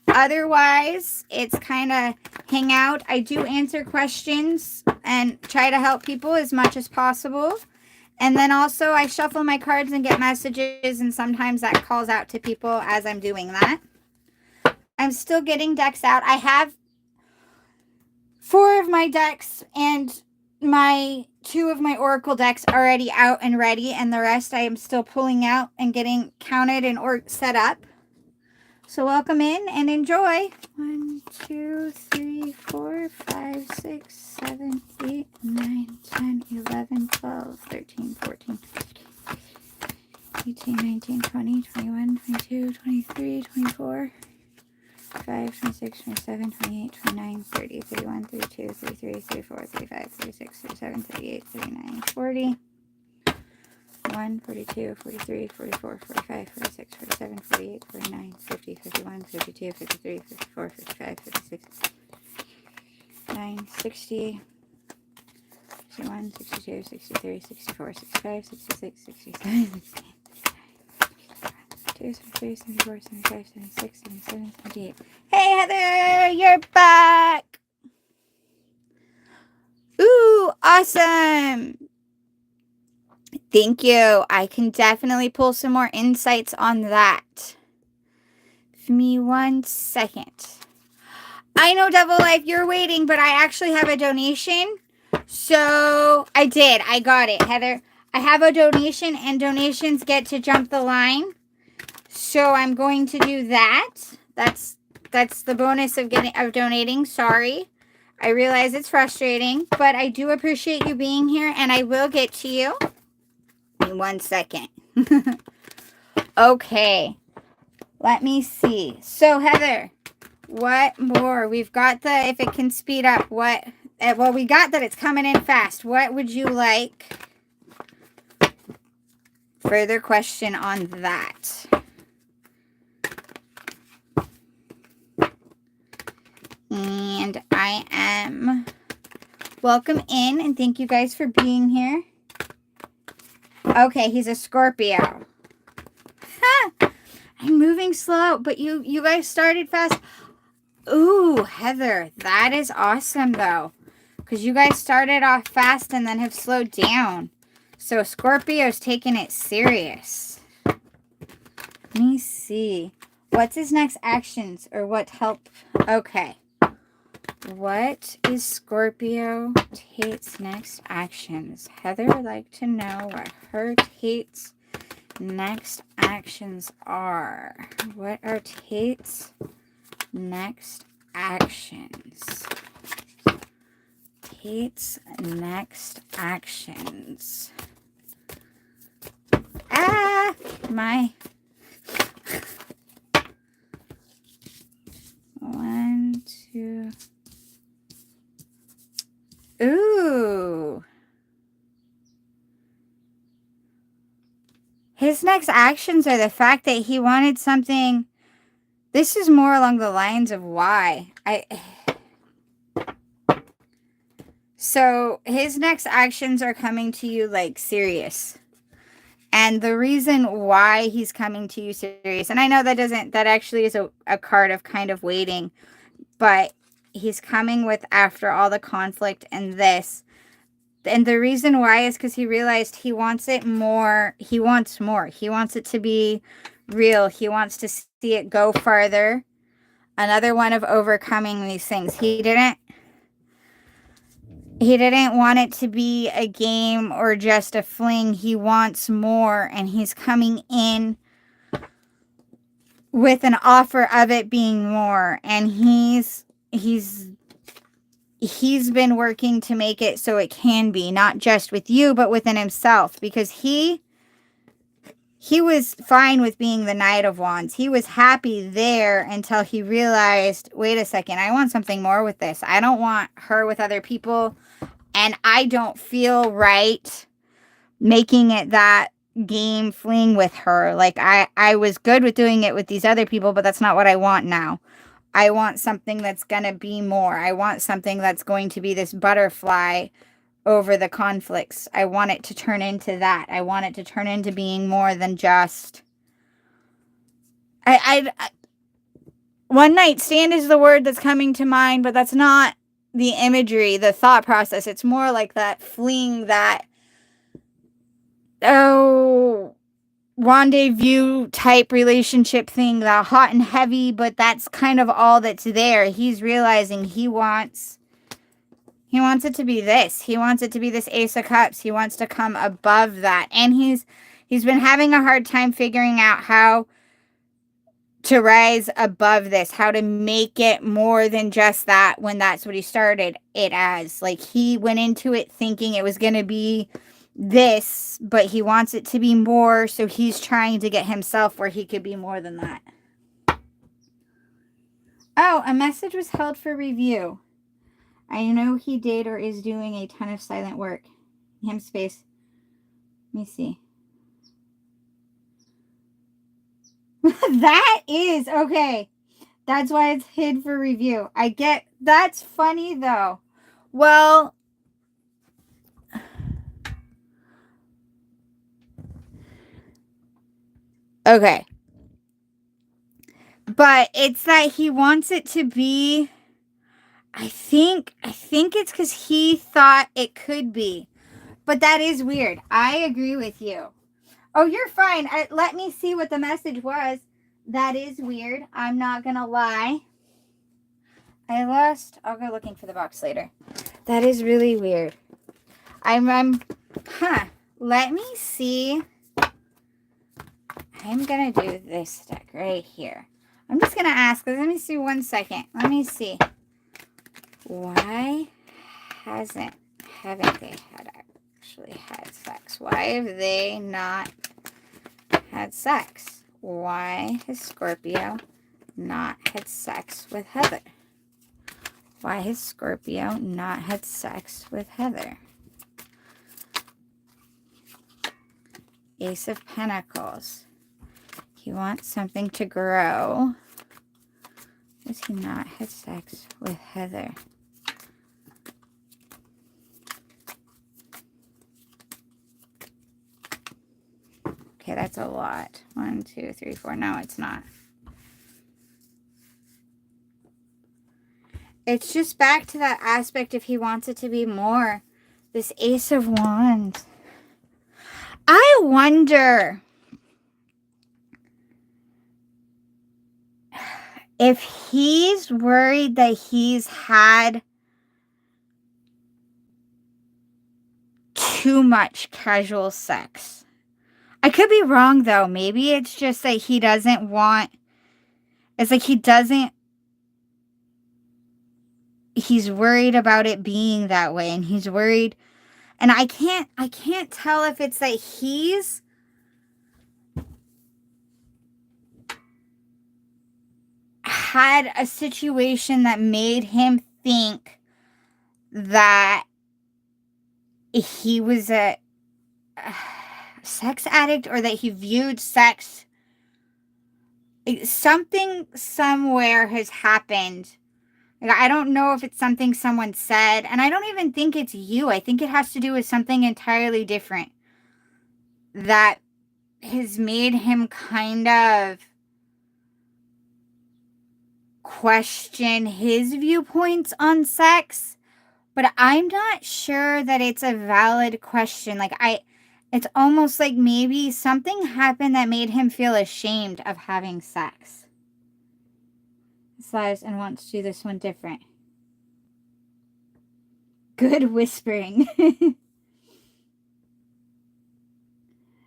Otherwise, it's kind of hang out. I do answer questions and try to help people as much as possible. And then also I shuffle my cards and get messages, and sometimes that calls out to people as I'm doing that. I'm still getting decks out. I have 4 of my decks and 2 of my oracle decks already out and ready, and the rest I am still pulling out and getting counted and set up. So welcome in and enjoy. 1, 2, 3, 4, 5, 6, 7, 8, 9, 10, 11, 12, 13, 14, 15, 18, 19, 20, 21, 22, 23, 24, 25, 26, 27, 28, 29, 30, 31, 32, 33, 34, 35, 36, 37, 38, 39, 40. 41, 42, 43, 44, 45, 46, 47, 48, 49, 50, 51, 52, 53, 54, 55, 56, 59, 60, 61, 62, 63, 64, 65, 66, 67, 68, 73, 74, 75, 76, 77, 78. Hey, Heather, you're back. Ooh, awesome. Thank you. I can definitely pull some more insights on that. Give me 1 second. I know, Devil Life, you're waiting, but I actually have a donation. So I did. I got it, Heather. I have a donation, and donations get to jump the line. So I'm going to do that. That's the bonus of donating. Sorry. I realize it's frustrating, but I do appreciate you being here, and I will get to you. In 1 second. Okay. Let me see. So, Heather, what more? We've got the, if it can speed up, well, we got that it's coming in fast. What would you like? Further question on that. And I am welcome in, and thank you guys for being here. Okay, he's a Scorpio. I'm moving slow, but you guys started fast. Ooh, Heather, that is awesome, though. Because you guys started off fast and then have slowed down. So Scorpio's taking it serious. Let me see. What's his next actions or what help? Okay. What is Scorpio Tate's next actions? Heather would like to know what her Tate's next actions are. What are Tate's next actions? Tate's next actions. Ah, my. 1, 2. Ooh. His next actions are the fact that he wanted something. This is more along the lines of why. So his next actions are coming to you like serious. And the reason why he's coming to you serious, and I know that actually is a card of kind of waiting, but he's coming with after all the conflict and this. And the reason why is because he realized he wants it more. He wants more. He wants it to be real. He wants to see it go farther. Another one of overcoming these things. He didn't want it to be a game or just a fling. He wants more, and he's coming in with an offer of it being more. And he's been working to make it so it can be, not just with you, but within himself, because he was fine with being the Knight of Wands. He was happy there until he realized, wait a second, I want something more with this. I don't want her with other people. And I don't feel right making it that game fling with her. Like, I was good with doing it with these other people, but that's not what I want now. I want something that's going to be more. I want something that's going to be this butterfly over the conflicts. I want it to turn into that. I want it to turn into being more than just... one night stand is the word that's coming to mind, but that's not the imagery, the thought process. It's more like that fling, that rendezvous type relationship thing, that hot and heavy, but that's kind of all that's there. He's realizing he wants it to be this. He wants it to be this Ace of Cups. He wants to come above that. And he's been having a hard time figuring out how to rise above this, how to make it more than just that, when that's what he started it as. Like, he went into it thinking it was going to be this, but he wants it to be more, so he's trying to get himself where he could be more than that. Oh, a message was held for review. I know he did or is doing a ton of silent work. Him space. Let me see. That is, okay. That's why it's hid for review. I get, that's funny though. Well, okay. But it's that he wants it to be, I think it's because he thought it could be. But that is weird. I agree with you. Oh, you're fine. Let me see what the message was. That is weird. I'm not going to lie. I'll go looking for the box later. That is really weird. Let me see. I'm going to do this deck right here. I'm just going to ask. Let me see 1 second. Let me see. Why haven't they actually had sex? Why have they not had sex? Why has Scorpio not had sex with Heather? Why has Scorpio not had sex with Heather? Ace of Pentacles. He wants something to grow. Has he not had sex with Heather? Okay, that's a lot. 1, 2, 3, 4. No, it's not. It's just back to that aspect if he wants it to be more. This Ace of Wands. I wonder If he's worried that he's had too much casual sex, I could be wrong though. Maybe it's just that he doesn't want, it's like he doesn't, he's worried about it being that way, and he's worried, and I can't tell if it's that he's had a situation that made him think that he was a sex addict, or that he viewed sex, something somewhere has happened. Like, I don't know if it's something someone said, and I don't even think it's you. I think it has to do with something entirely different that has made him kind of question his viewpoints on sex. But I'm not sure that it's a valid question. It's almost like maybe something happened that made him feel ashamed of having sex. Slides and wants to do this one different. Good whispering.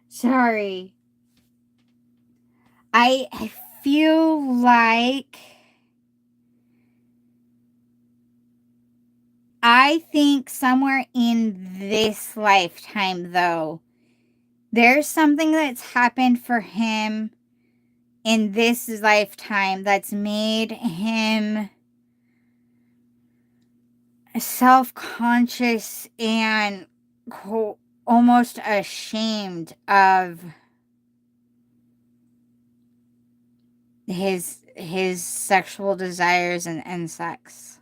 Sorry. I feel like I think somewhere in this lifetime, though, there's something that's happened for him in this lifetime that's made him self-conscious and almost ashamed of his sexual desires and sex.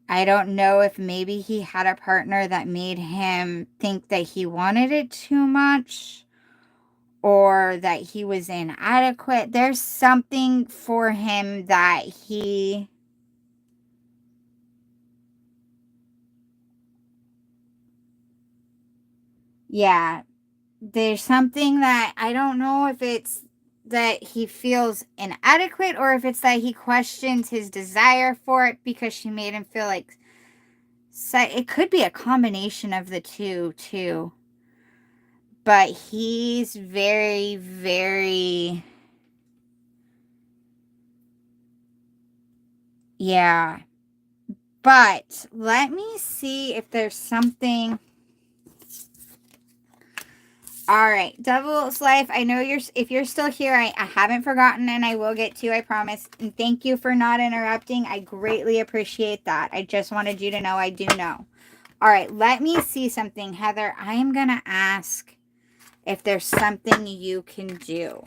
I don't know if maybe he had a partner that made him think that he wanted it too much, or that he was inadequate. There's something for him that yeah, there's something that I don't know if it's that he feels inadequate, or if it's that he questions his desire for it because she made him feel like, it could be a combination of the two too. But he's very, very, yeah. But let me see if there's something. All right, Devil's Life, I know if you're still here, I haven't forgotten, and I will get to you, I promise. And thank you for not interrupting. I greatly appreciate that. I just wanted you to know I do know. All right, let me see something, Heather. I am going to ask if there's something you can do.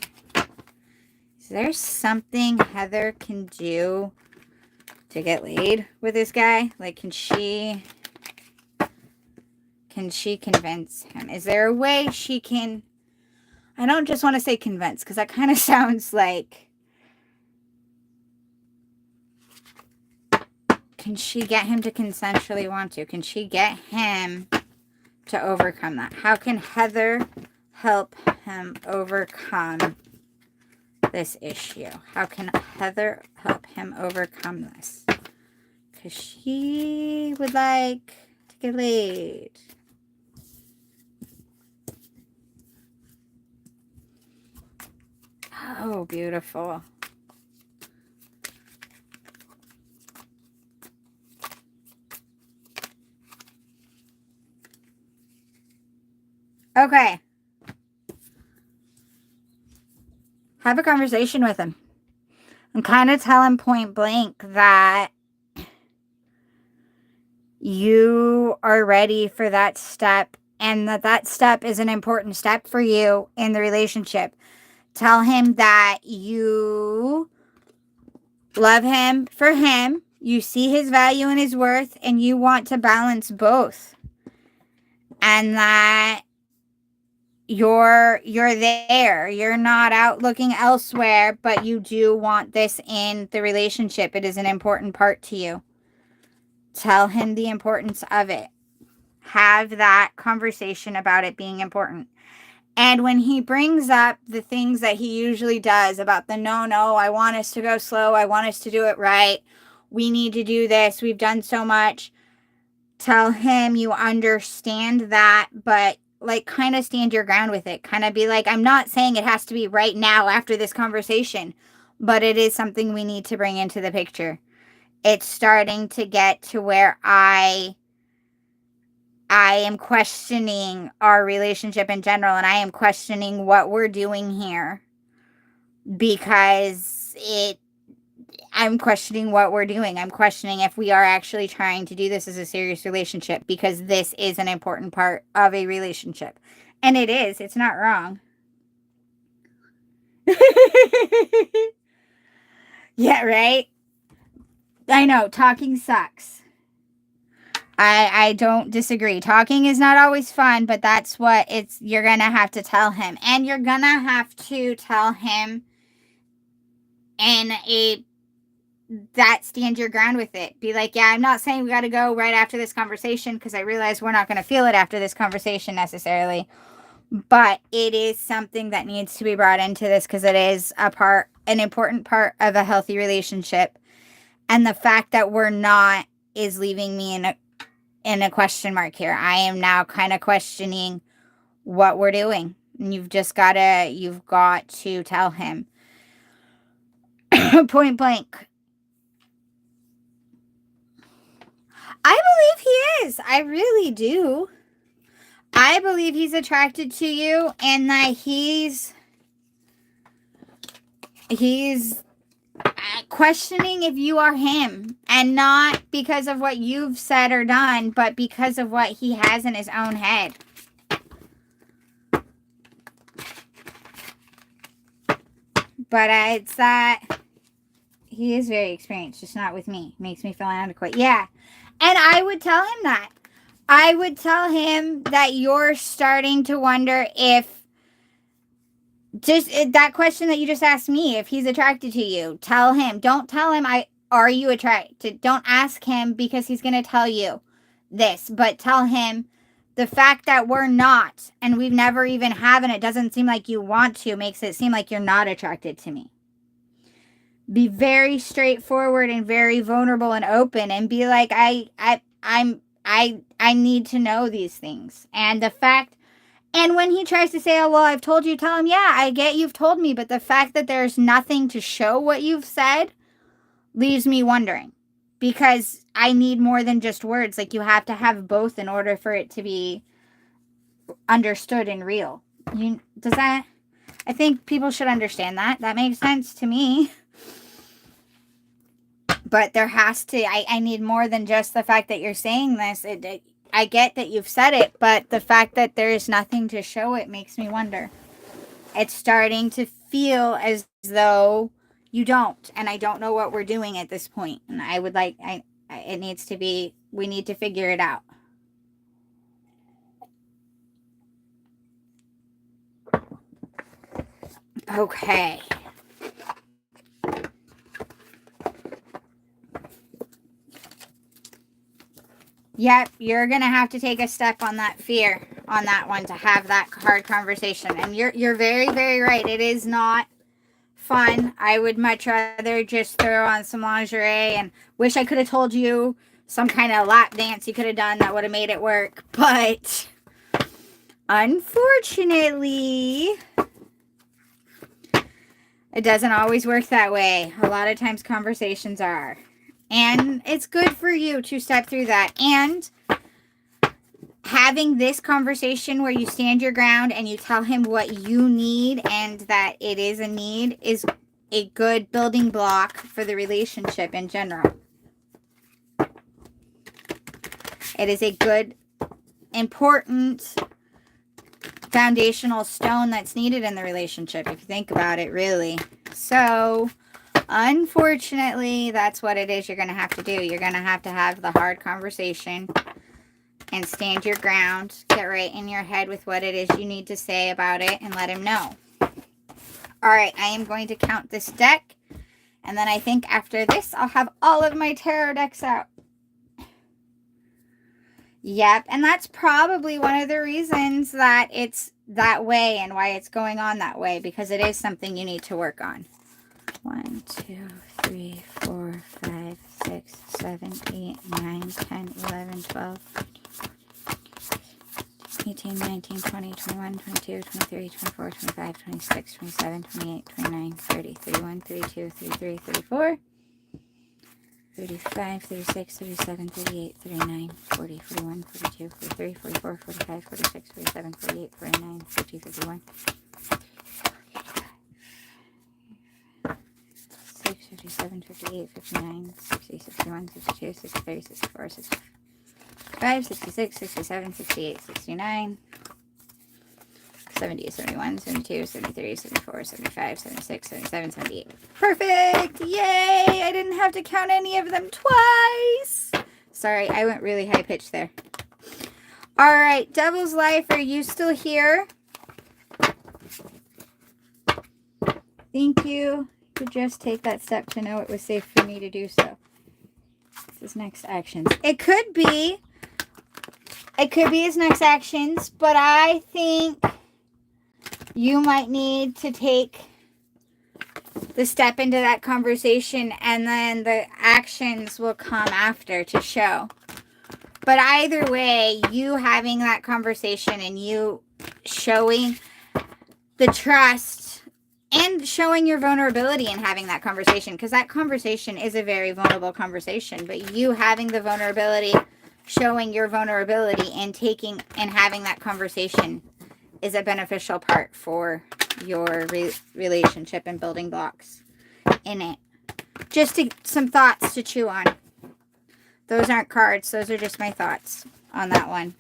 Is there something Heather can do to get laid with this guy? Like, can she convince him? Is there a way she can, I don't just want to say convince, because that kind of sounds like, can she get him to consensually want to? Can she get him to overcome that? How can Heather help him overcome this issue? How can Heather help him overcome this? Because she would like to get laid. Oh, beautiful. Okay. Have a conversation with him. And kind of tell him point blank that you are ready for that step, and that step is an important step for you in the relationship. Tell him that you love him for him, you see his value and his worth, and you want to balance both. And that you're there. You're not out looking elsewhere, but you do want this in the relationship. It is an important part to you. Tell him the importance of it. Have that conversation about it being important. And when he brings up the things that he usually does about the no, I want us to go slow, I want us to do it right, we need to do this, we've done so much, tell him you understand that, but like kind of stand your ground with it. Kind of be like, I'm not saying it has to be right now after this conversation, but it is something we need to bring into the picture. It's starting to get to where I am questioning our relationship in general, and I am questioning what we're doing here, because I'm questioning what we're doing. I'm questioning if we are actually trying to do this as a serious relationship, because this is an important part of a relationship. And it is. It's not wrong. Yeah, right? I know. Talking sucks. I don't disagree. Talking is not always fun, but that's what you're going to have to tell him. And you're going to have to tell him in that stand your ground with it. Be like, yeah, I'm not saying we got to go right after this conversation, because I realize we're not going to feel it after this conversation necessarily. But it is something that needs to be brought into this, because it is an important part of a healthy relationship. And the fact that we're not is leaving me in a question mark here. I am now kind of questioning what we're doing. And you've got to tell him point blank. I believe he is. I really do. I believe he's attracted to you, and that he's questioning if you are him, and not because of what you've said or done, but because of what he has in his own head. But it's that he is very experienced, just not with me. Makes me feel inadequate. Yeah. And I would tell him that. I would tell him that you're starting to wonder if, just that question that you just asked me, if he's attracted to you. Tell him. Don't tell him, are you attracted? Don't ask him, because he's going to tell you this. But tell him the fact that we're not, and we've never even have, and it doesn't seem like you want to, makes it seem like you're not attracted to me. Be very straightforward and very vulnerable and open, and be like, I need to know these things. And the fact, and when he tries to say, oh, well, I've told you, tell him, yeah, I get you've told me, but the fact that there's nothing to show what you've said leaves me wondering, because I need more than just words. Like, you have to have both in order for it to be understood and real. I think people should understand that. That makes sense to me. But there has to, I need more than just the fact that you're saying this. I get that you've said it, but the fact that there is nothing to show it makes me wonder. It's starting to feel as though you don't, and I don't know what we're doing at this point. And I would like, it needs to be, we need to figure it out. Okay. Yep, you're going to have to take a step on that fear, on that one, to have that hard conversation. And you're very, very right. It is not fun. I would much rather just throw on some lingerie and wish I could have told you some kind of lap dance you could have done that would have made it work. But unfortunately, it doesn't always work that way. A lot of times conversations are. And it's good for you to step through that. And having this conversation where you stand your ground and you tell him what you need, and that it is a need, is a good building block for the relationship in general. It is a good, important, foundational stone that's needed in the relationship, if you think about it, really. So, unfortunately, that's what it is you're going to have to do. You're going to have the hard conversation and stand your ground. Get right in your head with what it is you need to say about it, and let him know. All right, I am going to count this deck, and then I think after this, I'll have all of my tarot decks out. Yep, and that's probably one of the reasons that it's that way and why it's going on that way, because it is something you need to work on. 1, 2, 3, 4, 5, 6, 7, 8, 9, 10, 11, 12, 18, 19, 20, 21, 22, 23, 24, 25, 26, 27, 28, 29, 30, 31, 32, 33, 34, 35, 36, 37, 38, 39, 40, 41, 42, 43, 44, 45, 46, 47, 48, 49, 50, 51, 56, 57, 58, 59, 60, 61, 62, 63, 64, 65, 66, 67, 68, 69, 70, 71, 72, 73, 74, 75, 76, 77, 78. Perfect! Yay! I didn't have to count any of them twice. Sorry, I went really high pitched there. All right, Devil's Life, are you still here? Thank you. Could just take that step to know it was safe for me to do so. This is next actions. It could be his next actions, but I think you might need to take the step into that conversation, and then the actions will come after to show. But either way, you having that conversation and you showing the trust and showing your vulnerability and having that conversation, because that conversation is a very vulnerable conversation, but you having the vulnerability, showing your vulnerability and taking and having that conversation is a beneficial part for your relationship and building blocks in it. Just some thoughts to chew on. Those aren't cards. Those are just my thoughts on that one.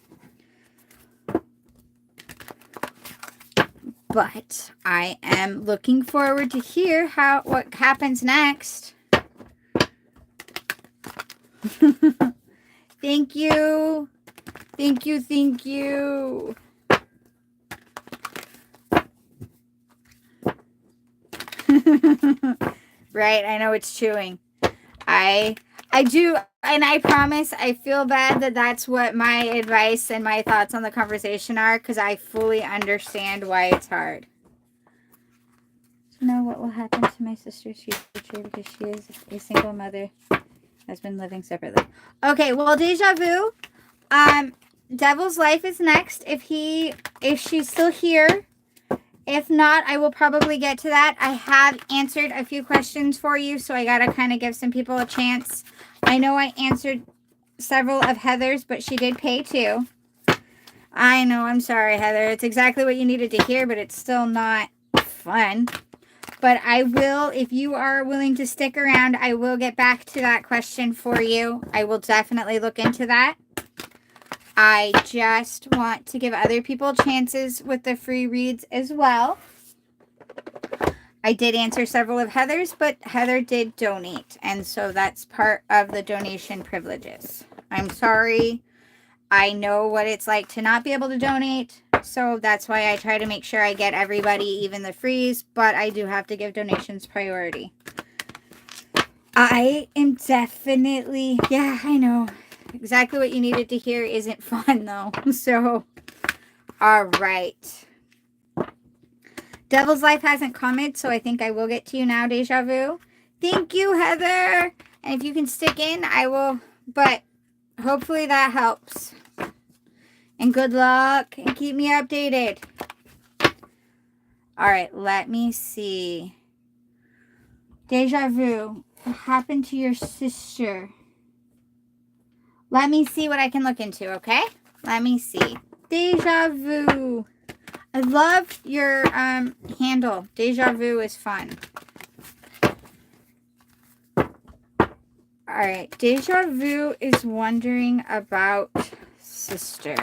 But I am looking forward to hear what happens next. Thank you. Thank you. Thank you. Right, I know it's chewing. I do, and I promise I feel bad that that's what my advice and my thoughts on the conversation are, because I fully understand why it's hard. To know what will happen to my sister's future, because she is a single mother, has been living separately. Okay, well, Deja Vu, Devil's Life is next. If she's still here. If not, I will probably get to that. I have answered a few questions for you, so I got to kind of give some people a chance. I know I answered several of Heather's, but she did pay too. I know, I'm sorry, Heather. It's exactly what you needed to hear, but it's still not fun. But I will, if you are willing to stick around, I will get back to that question for you. I will definitely look into that. I just want to give other people chances with the free reads as well. I did answer several of Heather's, but Heather did donate, and so that's part of the donation privileges. I'm sorry. I know what it's like to not be able to donate, so that's why I try to make sure I get everybody, even the frees, but I do have to give donations priority. I am definitely, yeah, I know. Exactly what you needed to hear isn't fun, though. So, all right. Devil's Life hasn't commented, so I think I will get to you now, Deja Vu. Thank you, Heather. And if you can stick in, I will. But hopefully that helps. And good luck. And keep me updated. All right, let me see. Deja Vu, what happened to your sister? Let me see what I can look into, okay? Let me see. Deja Vu. I love your handle. Deja Vu is fun. Alright, Deja Vu is wondering about sister.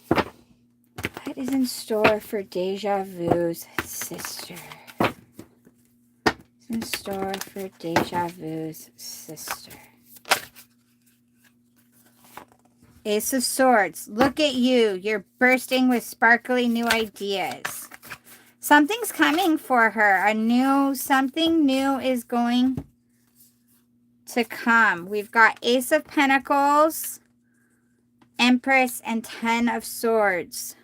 What is in store for Deja Vu's sister? What's in store for Deja Vu's sister? Ace of Swords. Look at you. You're bursting with sparkly new ideas. Something's coming for her. Something new is going to come. We've got Ace of Pentacles. Empress, and 10 of Swords.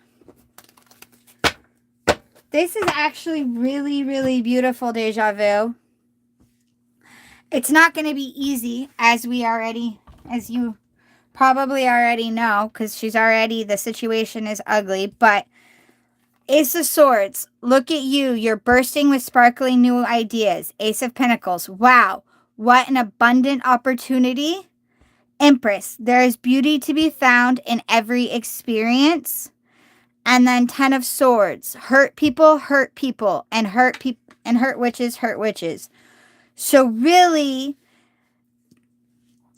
This is actually really, really beautiful, Deja Vu. It's not going to be easy, as you probably already know, because the situation is ugly, but Ace of Swords, look at you. You're bursting with sparkling new ideas. Ace of Pentacles, wow, what an abundant opportunity. Empress, there is beauty to be found in every experience. And then 10 of Swords, hurt people, and hurt witches. So really,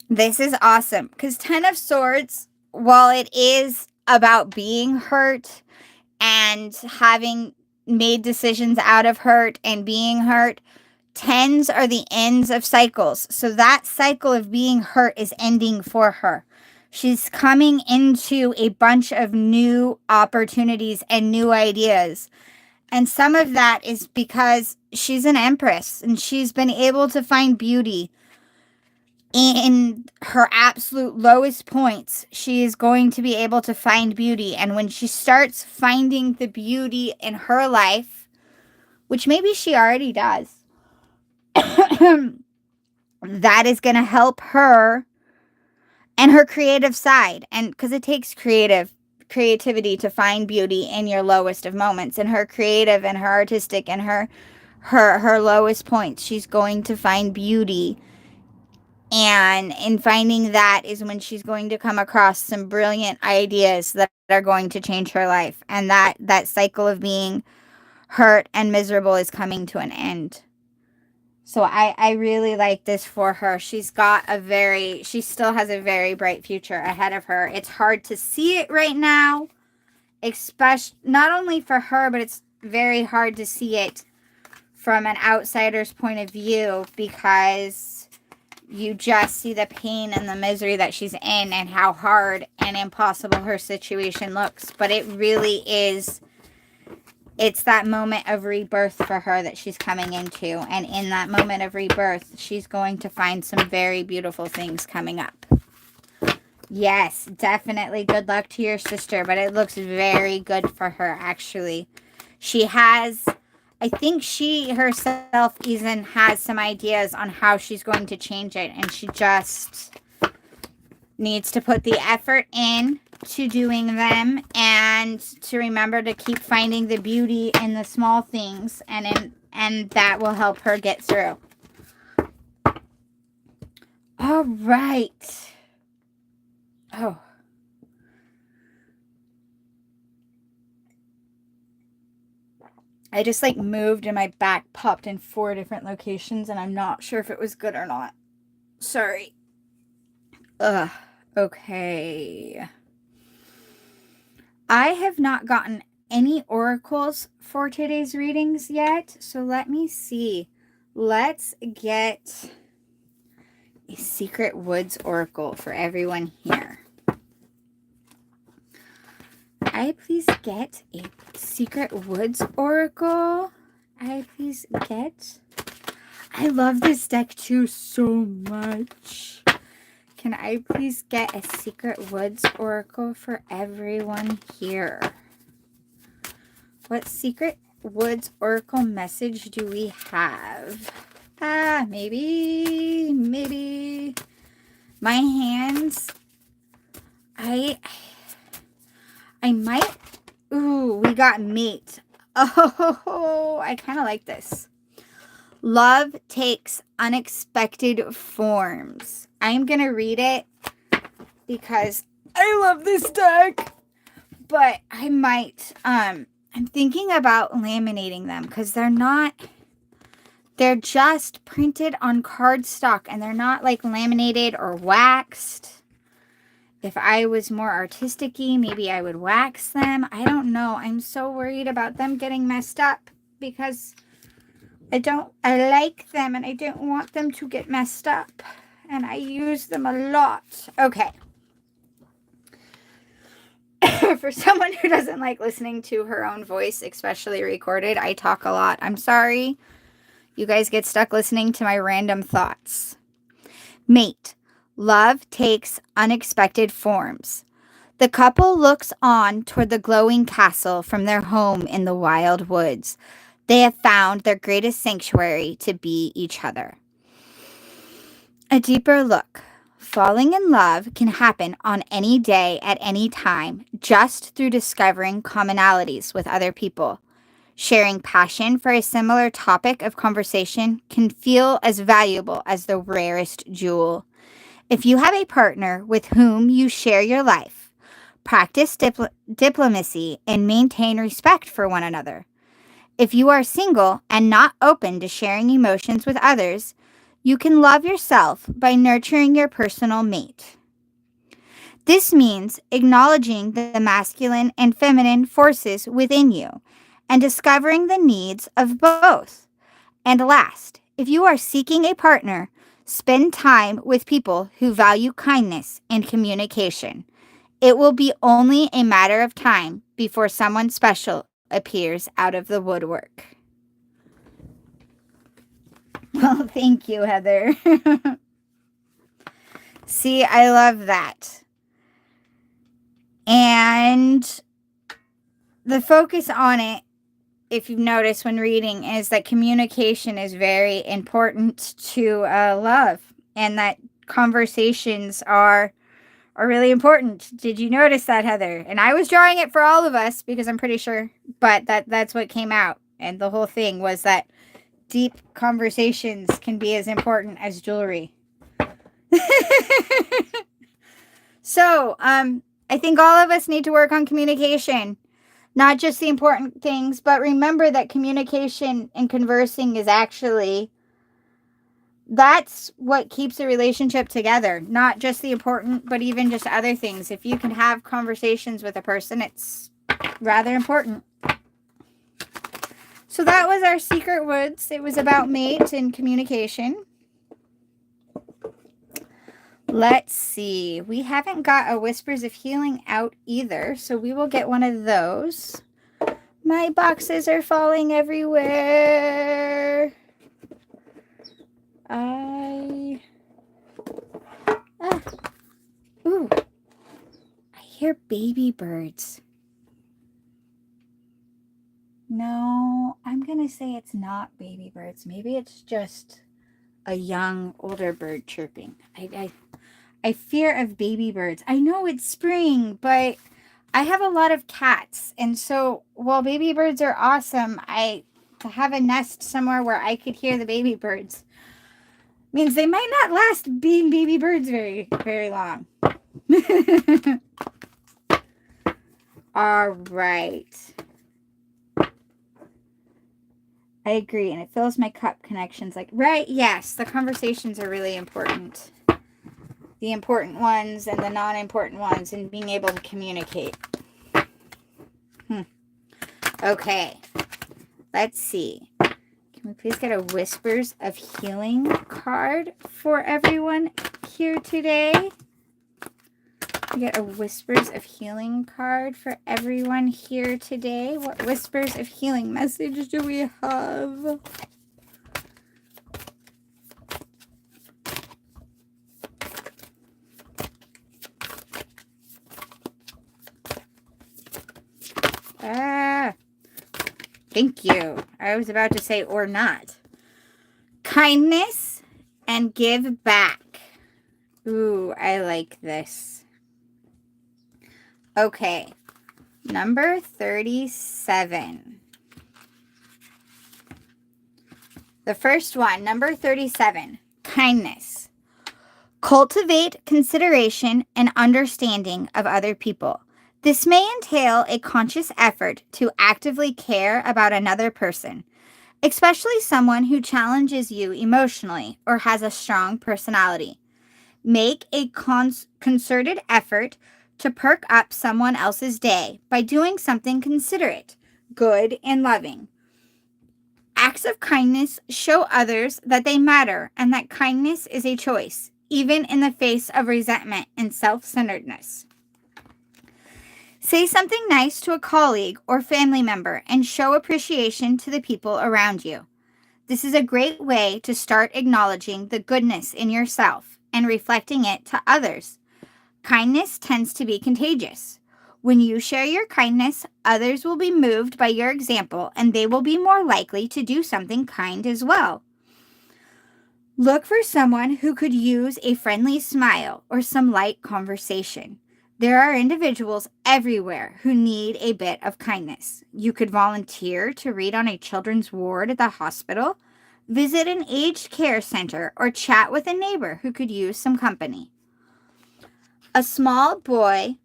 this is awesome, because 10 of Swords, while it is about being hurt and having made decisions out of hurt and being hurt, 10s are the ends of cycles. So that cycle of being hurt is ending for her. She's coming into a bunch of new opportunities and new ideas. And some of that is because she's an Empress and she's been able to find beauty in her absolute lowest points. She is going to be able to find beauty. And when she starts finding the beauty in her life, which maybe she already does, that is going to help her and her creative side. And because it takes creativity to find beauty in your lowest of moments, and her creative and her artistic and her lowest points, she's going to find beauty. And in finding that is when she's going to come across some brilliant ideas that are going to change her life. And that cycle of being hurt and miserable is coming to an end. So I really like this for her. She still has a very bright future ahead of her. It's hard to see it right now, especially not only for her, but it's very hard to see it from an outsider's point of view, because you just see the pain and the misery that she's in and how hard and impossible her situation looks. But it really is, it's that moment of rebirth for her that she's coming into. And in that moment of rebirth, she's going to find some very beautiful things coming up. Yes, definitely good luck to your sister, but it looks very good for her, actually. I think she herself even has some ideas on how she's going to change it, and she just needs to put the effort in to doing them, and to remember to keep finding the beauty in the small things, and that will help her get through. All right. Oh. I just moved and my back popped in 4 different locations, and I'm not sure if it was good or not. Sorry. Ugh. Okay. I have not gotten any oracles for today's readings yet, so let me see. Let's get a Secret Woods oracle for everyone here. I please get a Secret Woods oracle? I love this deck too so much. Can I please get a Secret Woods oracle for everyone here? What Secret Woods oracle message do we have? Maybe. My hands. I might. Ooh, we got mate. Oh, I kind of like this. Love takes unexpected forms. I'm going to read it because I love this deck. But I might, I'm thinking about laminating them, because they're just printed on cardstock, and they're not laminated or waxed. If I was more artistic-y, maybe I would wax them. I don't know. I'm so worried about them getting messed up, because I like them and I don't want them to get messed up. And I use them a lot. Okay. For someone who doesn't like listening to her own voice, especially recorded, I talk a lot. I'm sorry. You guys get stuck listening to my random thoughts. Mate. Love takes unexpected forms. The couple looks on toward the glowing castle from their home in the wild woods. They have found their greatest sanctuary to be each other. A deeper look. Falling in love can happen on any day at any time just through discovering commonalities with other people. Sharing passion for a similar topic of conversation can feel as valuable as the rarest jewel. If you have a partner with whom you share your life, practice diplomacy and maintain respect for one another. If you are single and not open to sharing emotions with others, you can love yourself by nurturing your personal mate. This means acknowledging the masculine and feminine forces within you and discovering the needs of both. And last, if you are seeking a partner, spend time with people who value kindness and communication. It will be only a matter of time before someone special appears out of the woodwork. Well, thank you, Heather. See, I love that. And the focus on it, if you've noticed when reading, is that communication is very important to love, and that conversations are really important. Did you notice that, Heather? And I was drawing it for all of us because I'm pretty sure, but that's what came out. And the whole thing was that deep conversations can be as important as jewelry. So, I think all of us need to work on communication. Not just the important things, but remember that communication and conversing is actually, that's what keeps a relationship together. Not just the important, but even just other things. If you can have conversations with a person, it's rather important. So that was our Secret Woods. It was about mate and communication. Let's see. We haven't got a Whispers of Healing out either, so we will get one of those. My boxes are falling everywhere. Ooh. I hear baby birds. No, I'm going to say it's not baby birds. Maybe it's just a young, older bird chirping. I fear of baby birds. I know it's spring, but I have a lot of cats. And so while baby birds are awesome, to have a nest somewhere where I could hear the baby birds means they might not last being baby birds very, very long. All right. I agree, and it fills my cup connections. Like, right, yes, the conversations are really important. The important ones and the non-important ones, and being able to communicate. Okay, let's see. Can we please get a Whispers of Healing card for everyone here today? We get a Whispers of Healing card for everyone here today. What Whispers of Healing message do we have? Thank you. I was about to say or not. Kindness and give back. Ooh, I like this. Okay. Number 37. The first one, number 37. Kindness. Cultivate consideration and understanding of other people. This may entail a conscious effort to actively care about another person, especially someone who challenges you emotionally or has a strong personality. Make a concerted effort to perk up someone else's day by doing something considerate, good, and loving. Acts of kindness show others that they matter and that kindness is a choice, even in the face of resentment and self-centeredness. Say something nice to a colleague or family member and show appreciation to the people around you. This is a great way to start acknowledging the goodness in yourself and reflecting it to others. Kindness tends to be contagious. When you share your kindness, others will be moved by your example and they will be more likely to do something kind as well. Look for someone who could use a friendly smile or some light conversation. There are individuals everywhere who need a bit of kindness. You could volunteer to read on a children's ward at the hospital, visit an aged care center, or chat with a neighbor who could use some company. A small boy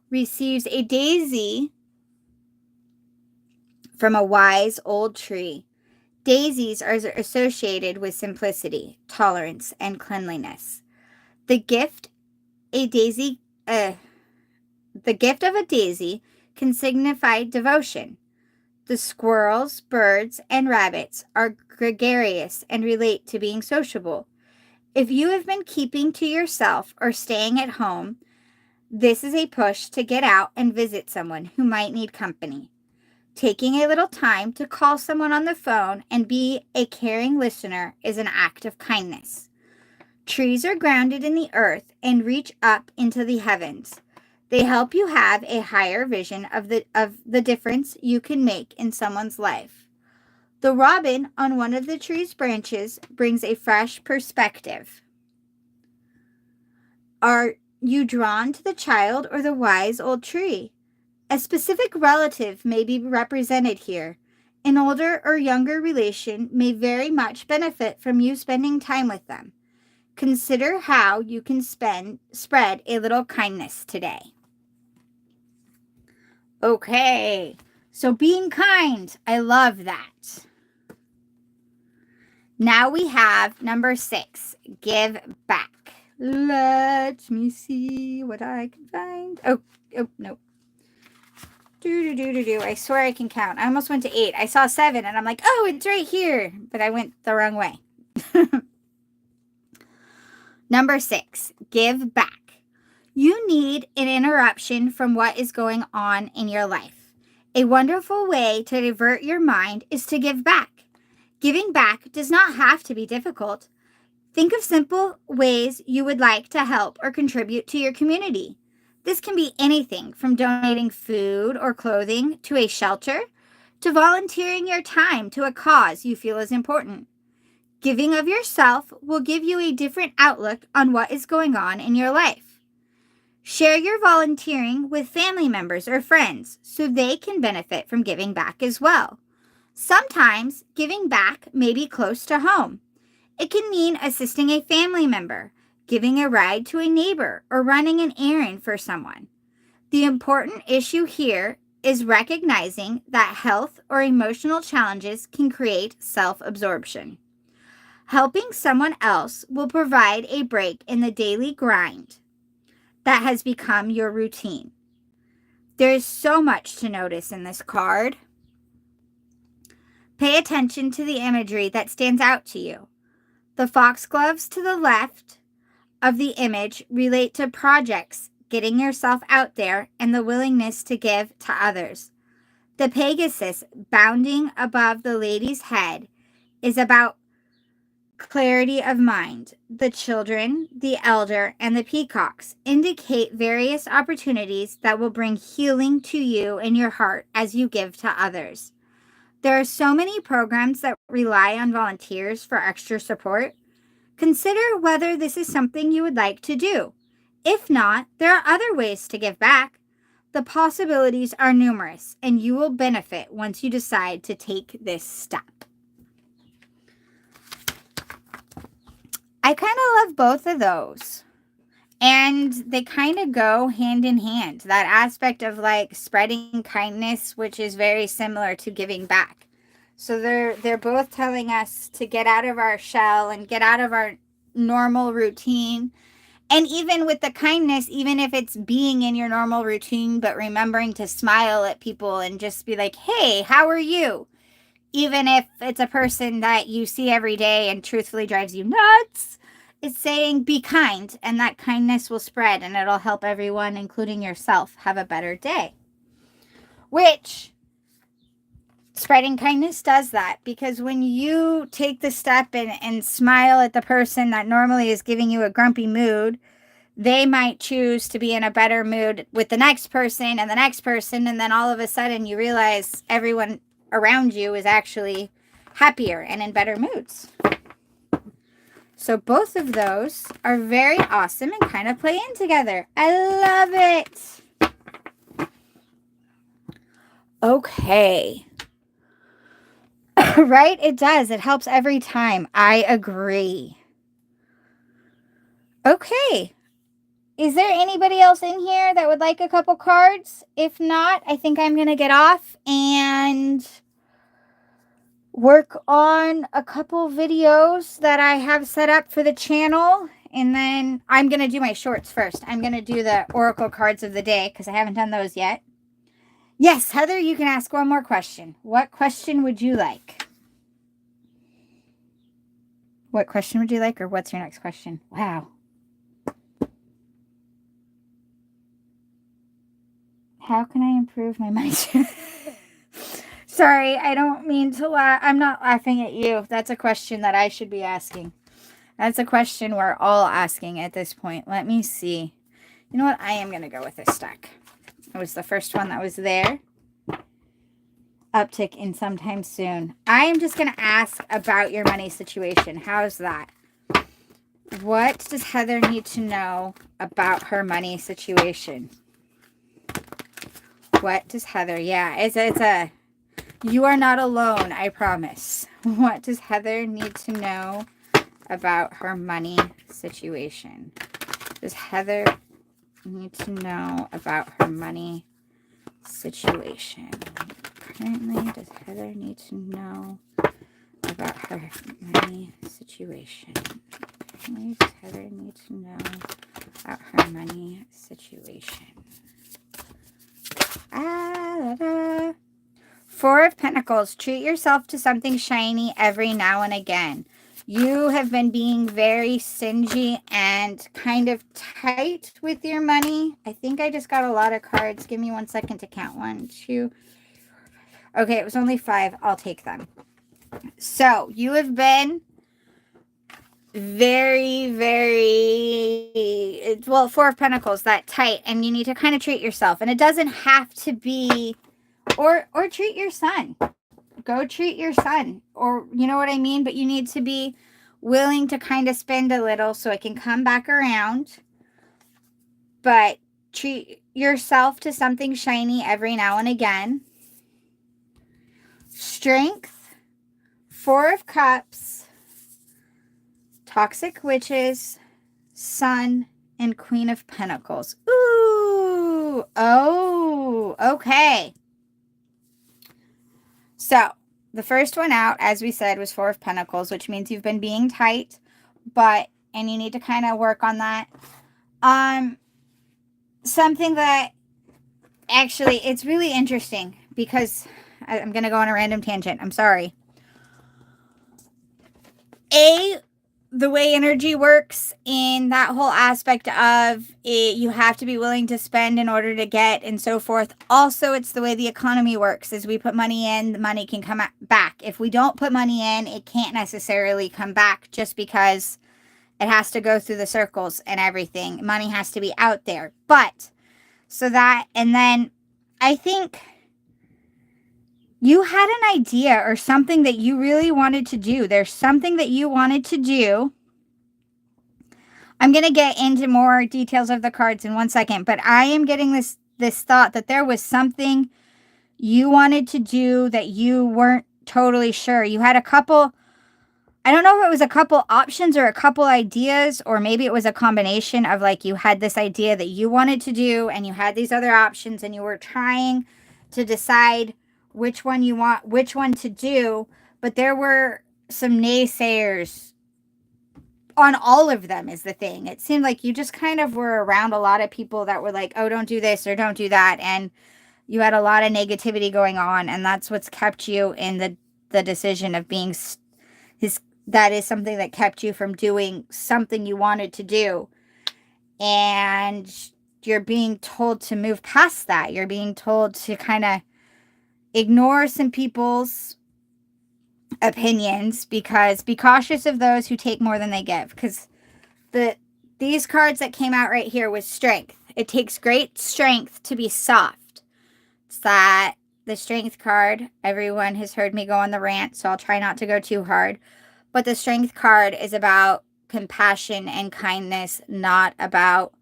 receives a daisy from a wise old tree. Daisies are associated with simplicity, tolerance, and cleanliness. The gift of a daisy can signify devotion. The squirrels, birds, and rabbits are gregarious and relate to being sociable. If you have been keeping to yourself or staying at home, this is a push to get out and visit someone who might need company. Taking a little time to call someone on the phone and be a caring listener is an act of kindness. Trees are grounded in the earth and reach up into the heavens. They help you have a higher vision of the difference you can make in someone's life. The robin on one of the tree's branches brings a fresh perspective. Are you drawn to the child or the wise old tree? A specific relative may be represented here. An older or younger relation may very much benefit from you spending time with them. Consider how you can spread a little kindness today. Okay, so being kind, I love that. Now we have number 6, give back. Let me see what I can find. Oh, no. I swear I can count. I almost went to 8. I saw 7 and I'm like, oh, it's right here. But I went the wrong way. Number 6, give back. You need an interruption from what is going on in your life. A wonderful way to divert your mind is to give back. Giving back does not have to be difficult. Think of simple ways you would like to help or contribute to your community. This can be anything from donating food or clothing to a shelter to volunteering your time to a cause you feel is important. Giving of yourself will give you a different outlook on what is going on in your life. Share your volunteering with family members or friends so they can benefit from giving back as well. Sometimes giving back may be close to home. It can mean assisting a family member, giving a ride to a neighbor, or running an errand for someone. The important issue here is recognizing that health or emotional challenges can create self-absorption. Helping someone else will provide a break in the daily grind that has become your routine. There is so much to notice in this card. Pay attention to the imagery that stands out to you. The foxgloves to the left of the image relate to projects, getting yourself out there, and the willingness to give to others. The Pegasus bounding above the lady's head is about clarity of mind. The children, the elder, and the peacocks indicate various opportunities that will bring healing to you in your heart as you give to others. There are so many programs that rely on volunteers for extra support. Consider whether this is something you would like to do. If not, there are other ways to give back. The possibilities are numerous, and you will benefit once you decide to take this step. I kind of love both of those. And they kind of go hand in hand. That aspect of like spreading kindness, which is very similar to giving back. So they're both telling us to get out of our shell and get out of our normal routine. And even with the kindness, even if it's being in your normal routine, but remembering to smile at people and just be like, hey, how are you? Even if it's a person that you see every day and truthfully drives you nuts. It's saying be kind, and that kindness will spread, and it'll help everyone, including yourself, have a better day. Which, spreading kindness does that, because when you take the step and smile at the person that normally is giving you a grumpy mood, they might choose to be in a better mood with the next person and the next person, and then all of a sudden you realize everyone around you is actually happier and in better moods. So both of those are very awesome and kind of play in together. I love it. Okay. Right? It does. It helps every time. I agree. Okay. Is there anybody else in here that would like a couple cards? If not, I think I'm going to get off and work on a couple videos that I have set up for the channel. And then I'm going to do my shorts first. I'm going to do the Oracle cards of the day because I haven't done those yet. Yes, Heather, you can ask one more question. What question would you like? What question would you like, or what's your next question? Wow. How can I improve my mind? Sorry, I don't mean to laugh. I'm not laughing at you. That's a question that I should be asking. That's a question we're all asking at this point. Let me see. You know what? I am going to go with this stack. It was the first one that was there. Uptick in sometime soon. I am just going to ask about your money situation. How's that? What does Heather need to know about her money situation? What does Heather? Yeah, it's a you are not alone, I promise. What does Heather need to know about her money situation? Does Heather need to know about her money situation? Currently, does Heather need to know about her money situation? Currently, does Heather need to know about her money situation? Four of Pentacles. Treat yourself to something shiny every now and again. You have been being very stingy and kind of tight with your money. I think I just got a lot of cards. Give me 1 second to count. 1, 2. Okay, it was only 5. I'll take them. So you have been very, very, well, Four of Pentacles, that tight, and you need to kind of treat yourself. And it doesn't have to be, or treat your son. Go treat your son, or you know what I mean? But you need to be willing to kind of spend a little so it can come back around. But treat yourself to something shiny every now and again. Strength, Four of Cups, Toxic Witches, Sun, and Queen of Pentacles. Ooh, oh, okay. So, the first one out, as we said, was Four of Pentacles, which means you've been being tight, and you need to kind of work on that. Something that, actually, it's really interesting, because I'm going to go on a random tangent. I'm sorry. The way energy works in that whole aspect of it, you have to be willing to spend in order to get, and so forth. Also, it's the way the economy works. As we put money in, the money can come back. If we don't put money in, it can't necessarily come back, just because it has to go through the circles and everything. Money has to be out there. But, so that, and then I think you had an idea or something that you really wanted to do. There's something that you wanted to do. I'm going to get into more details of the cards in 1 second, but I am getting this thought that there was something you wanted to do that you weren't totally sure. You had a couple, I don't know if it was a couple options or a couple ideas, or maybe it was a combination of, like, you had this idea that you wanted to do and you had these other options and you were trying to decide which one to do, but there were some naysayers on all of them is the thing. It seemed like you just kind of were around a lot of people that were like, oh, don't do this or don't do that. And you had a lot of negativity going on. And that's what's kept you in the decision of being, that is something that kept you from doing something you wanted to do. And you're being told to move past that. You're being told to kind of ignore some people's opinions, because be cautious of those who take more than they give, because these cards that came out right here was strength. It takes great strength to be soft. It's that the strength card. Everyone has heard me go on the rant, so I'll try not to go too hard. But the strength card is about compassion and kindness, not about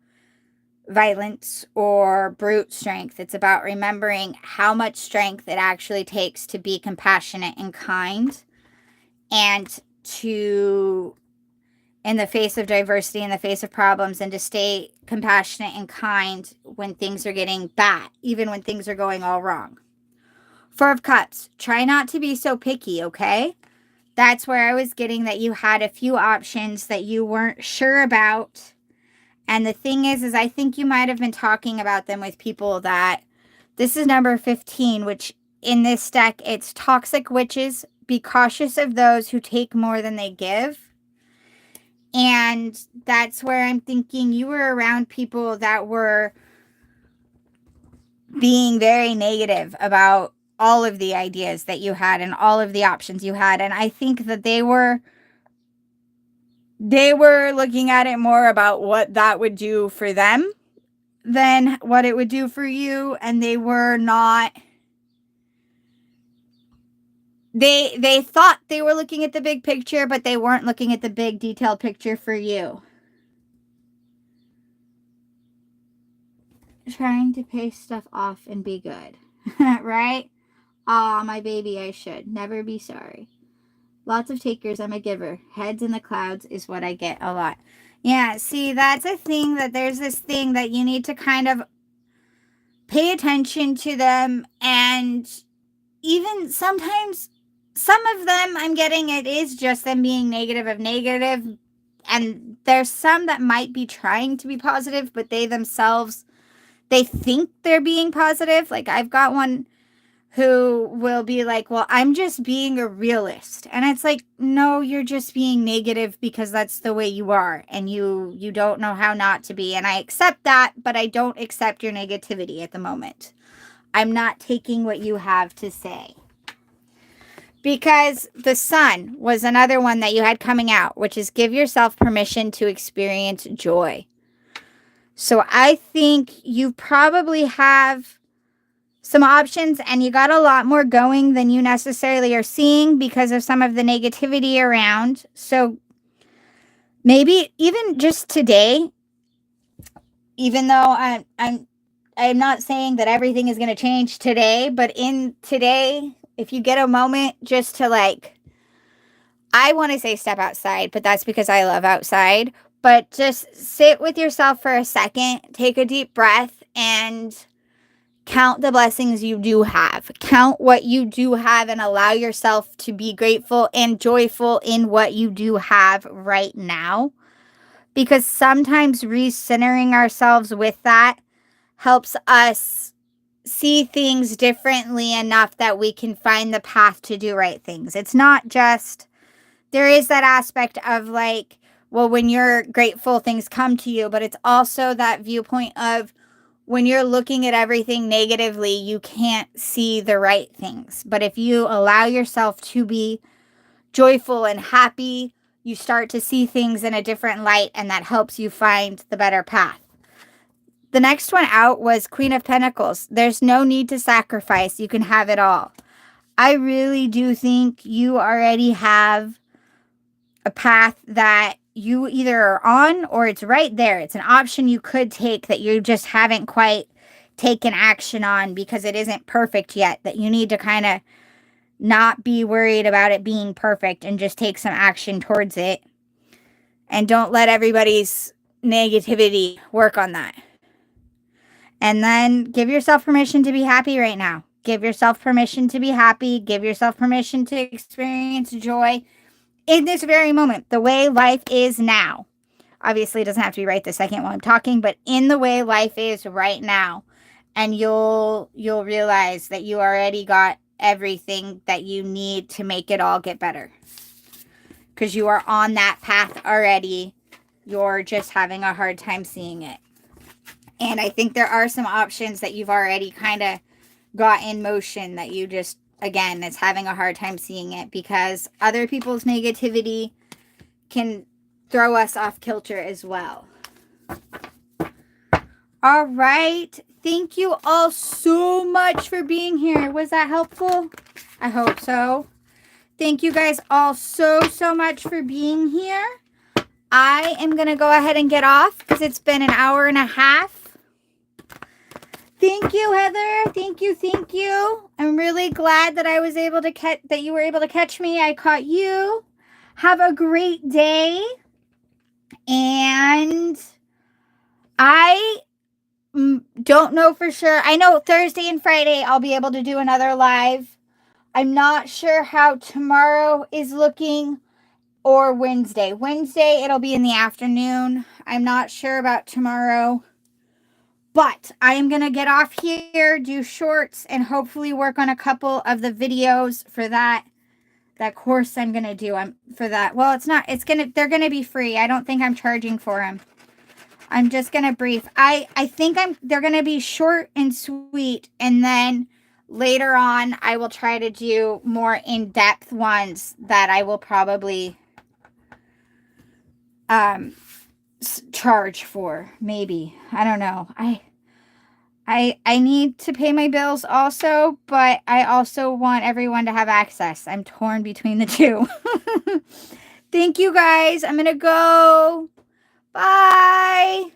violence or brute strength. It's about remembering how much strength it actually takes to be compassionate and kind, and to, in the face of diversity, in the face of problems, and to stay compassionate and kind when things are getting bad, even when things are going all wrong. Four of Cups. Try not to be so picky, okay? That's where I was getting that you had a few options that you weren't sure about. And the thing is I think you might have been talking about them with people that, this is number 15, which in this deck, it's toxic witches. Be cautious of those who take more than they give. And that's where I'm thinking you were around people that were being very negative about all of the ideas that you had and all of the options you had. And I think that they were looking at it more about what that would do for them than what it would do for you. And they were not, they thought they were looking at the big picture, but they weren't looking at the big detailed picture for you. Trying to pay stuff off and be good. Right? Aw, my baby, I should never be sorry. Lots of takers, I'm a giver. Heads in the clouds is what I get a lot. Yeah, see, that's a thing, that there's this thing that you need to kind of pay attention to them. And even sometimes, some of them, I'm getting it is just them being negative of negative. And there's some that might be trying to be positive, but they themselves, they think they're being positive. Like, I've got one who will be like, well, I'm just being a realist. And it's like, no, you're just being negative because that's the way you are. And you don't know how not to be. And I accept that, but I don't accept your negativity at the moment. I'm not taking what you have to say. Because the Sun was another one that you had coming out, which is give yourself permission to experience joy. So I think you probably have some options, and you got a lot more going than you necessarily are seeing because of some of the negativity around. So maybe even just today, even though I'm not saying that everything is going to change today, but in today, if you get a moment just to, like, I want to say step outside, but that's because I love outside, but just sit with yourself for a second, take a deep breath, and count the blessings you do have. Count what you do have and allow yourself to be grateful and joyful in what you do have right now. Because sometimes recentering ourselves with that helps us see things differently enough that we can find the path to do right things. It's not just, there is that aspect of like, well, when you're grateful, things come to you, but it's also that viewpoint of, when you're looking at everything negatively, you can't see the right things. But if you allow yourself to be joyful and happy, you start to see things in a different light, and that helps you find the better path. The next one out was Queen of Pentacles. There's no need to sacrifice. You can have it all. I really do think you already have a path that you either are on or it's right there. It's an option you could take that you just haven't quite taken action on because it isn't perfect yet, that you need to kind of not be worried about it being perfect and just take some action towards it. And don't let everybody's negativity work on that. And then give yourself permission to be happy right now. Give yourself permission to be happy. Give yourself permission to experience joy in this very moment, the way life is now. Obviously, it doesn't have to be right the second while I'm talking, but in the way life is right now. And you'll realize that you already got everything that you need to make it all get better. Because you are on that path already. You're just having a hard time seeing it. And I think there are some options that you've already kind of got in motion that you just, again, it's having a hard time seeing it because other people's negativity can throw us off kilter as well. All right. Thank you all so much for being here. Was that helpful? I hope so. Thank you guys all so much for being here. I am going to go ahead and get off because it's been an hour and a half. Thank you, Heather. Thank you. Thank you. I'm really glad that I was able to that you were able to catch me. I caught you. Have a great day. And I don't know for sure. I know Thursday and Friday I'll be able to do another live. I'm not sure how tomorrow is looking or Wednesday. Wednesday it'll be in the afternoon. I'm not sure about tomorrow. But I am going to get off here, do shorts, and hopefully work on a couple of the videos for that course I'm going to do. For that. Well, they're going to be free. I don't think I'm charging for them. I'm just going to brief. I think they're going to be short and sweet. And then later on, I will try to do more in-depth ones that I will probably charge for. Maybe. I don't know. I need to pay my bills also, but I also want everyone to have access. I'm torn between the two. Thank you guys. I'm going to go. Bye.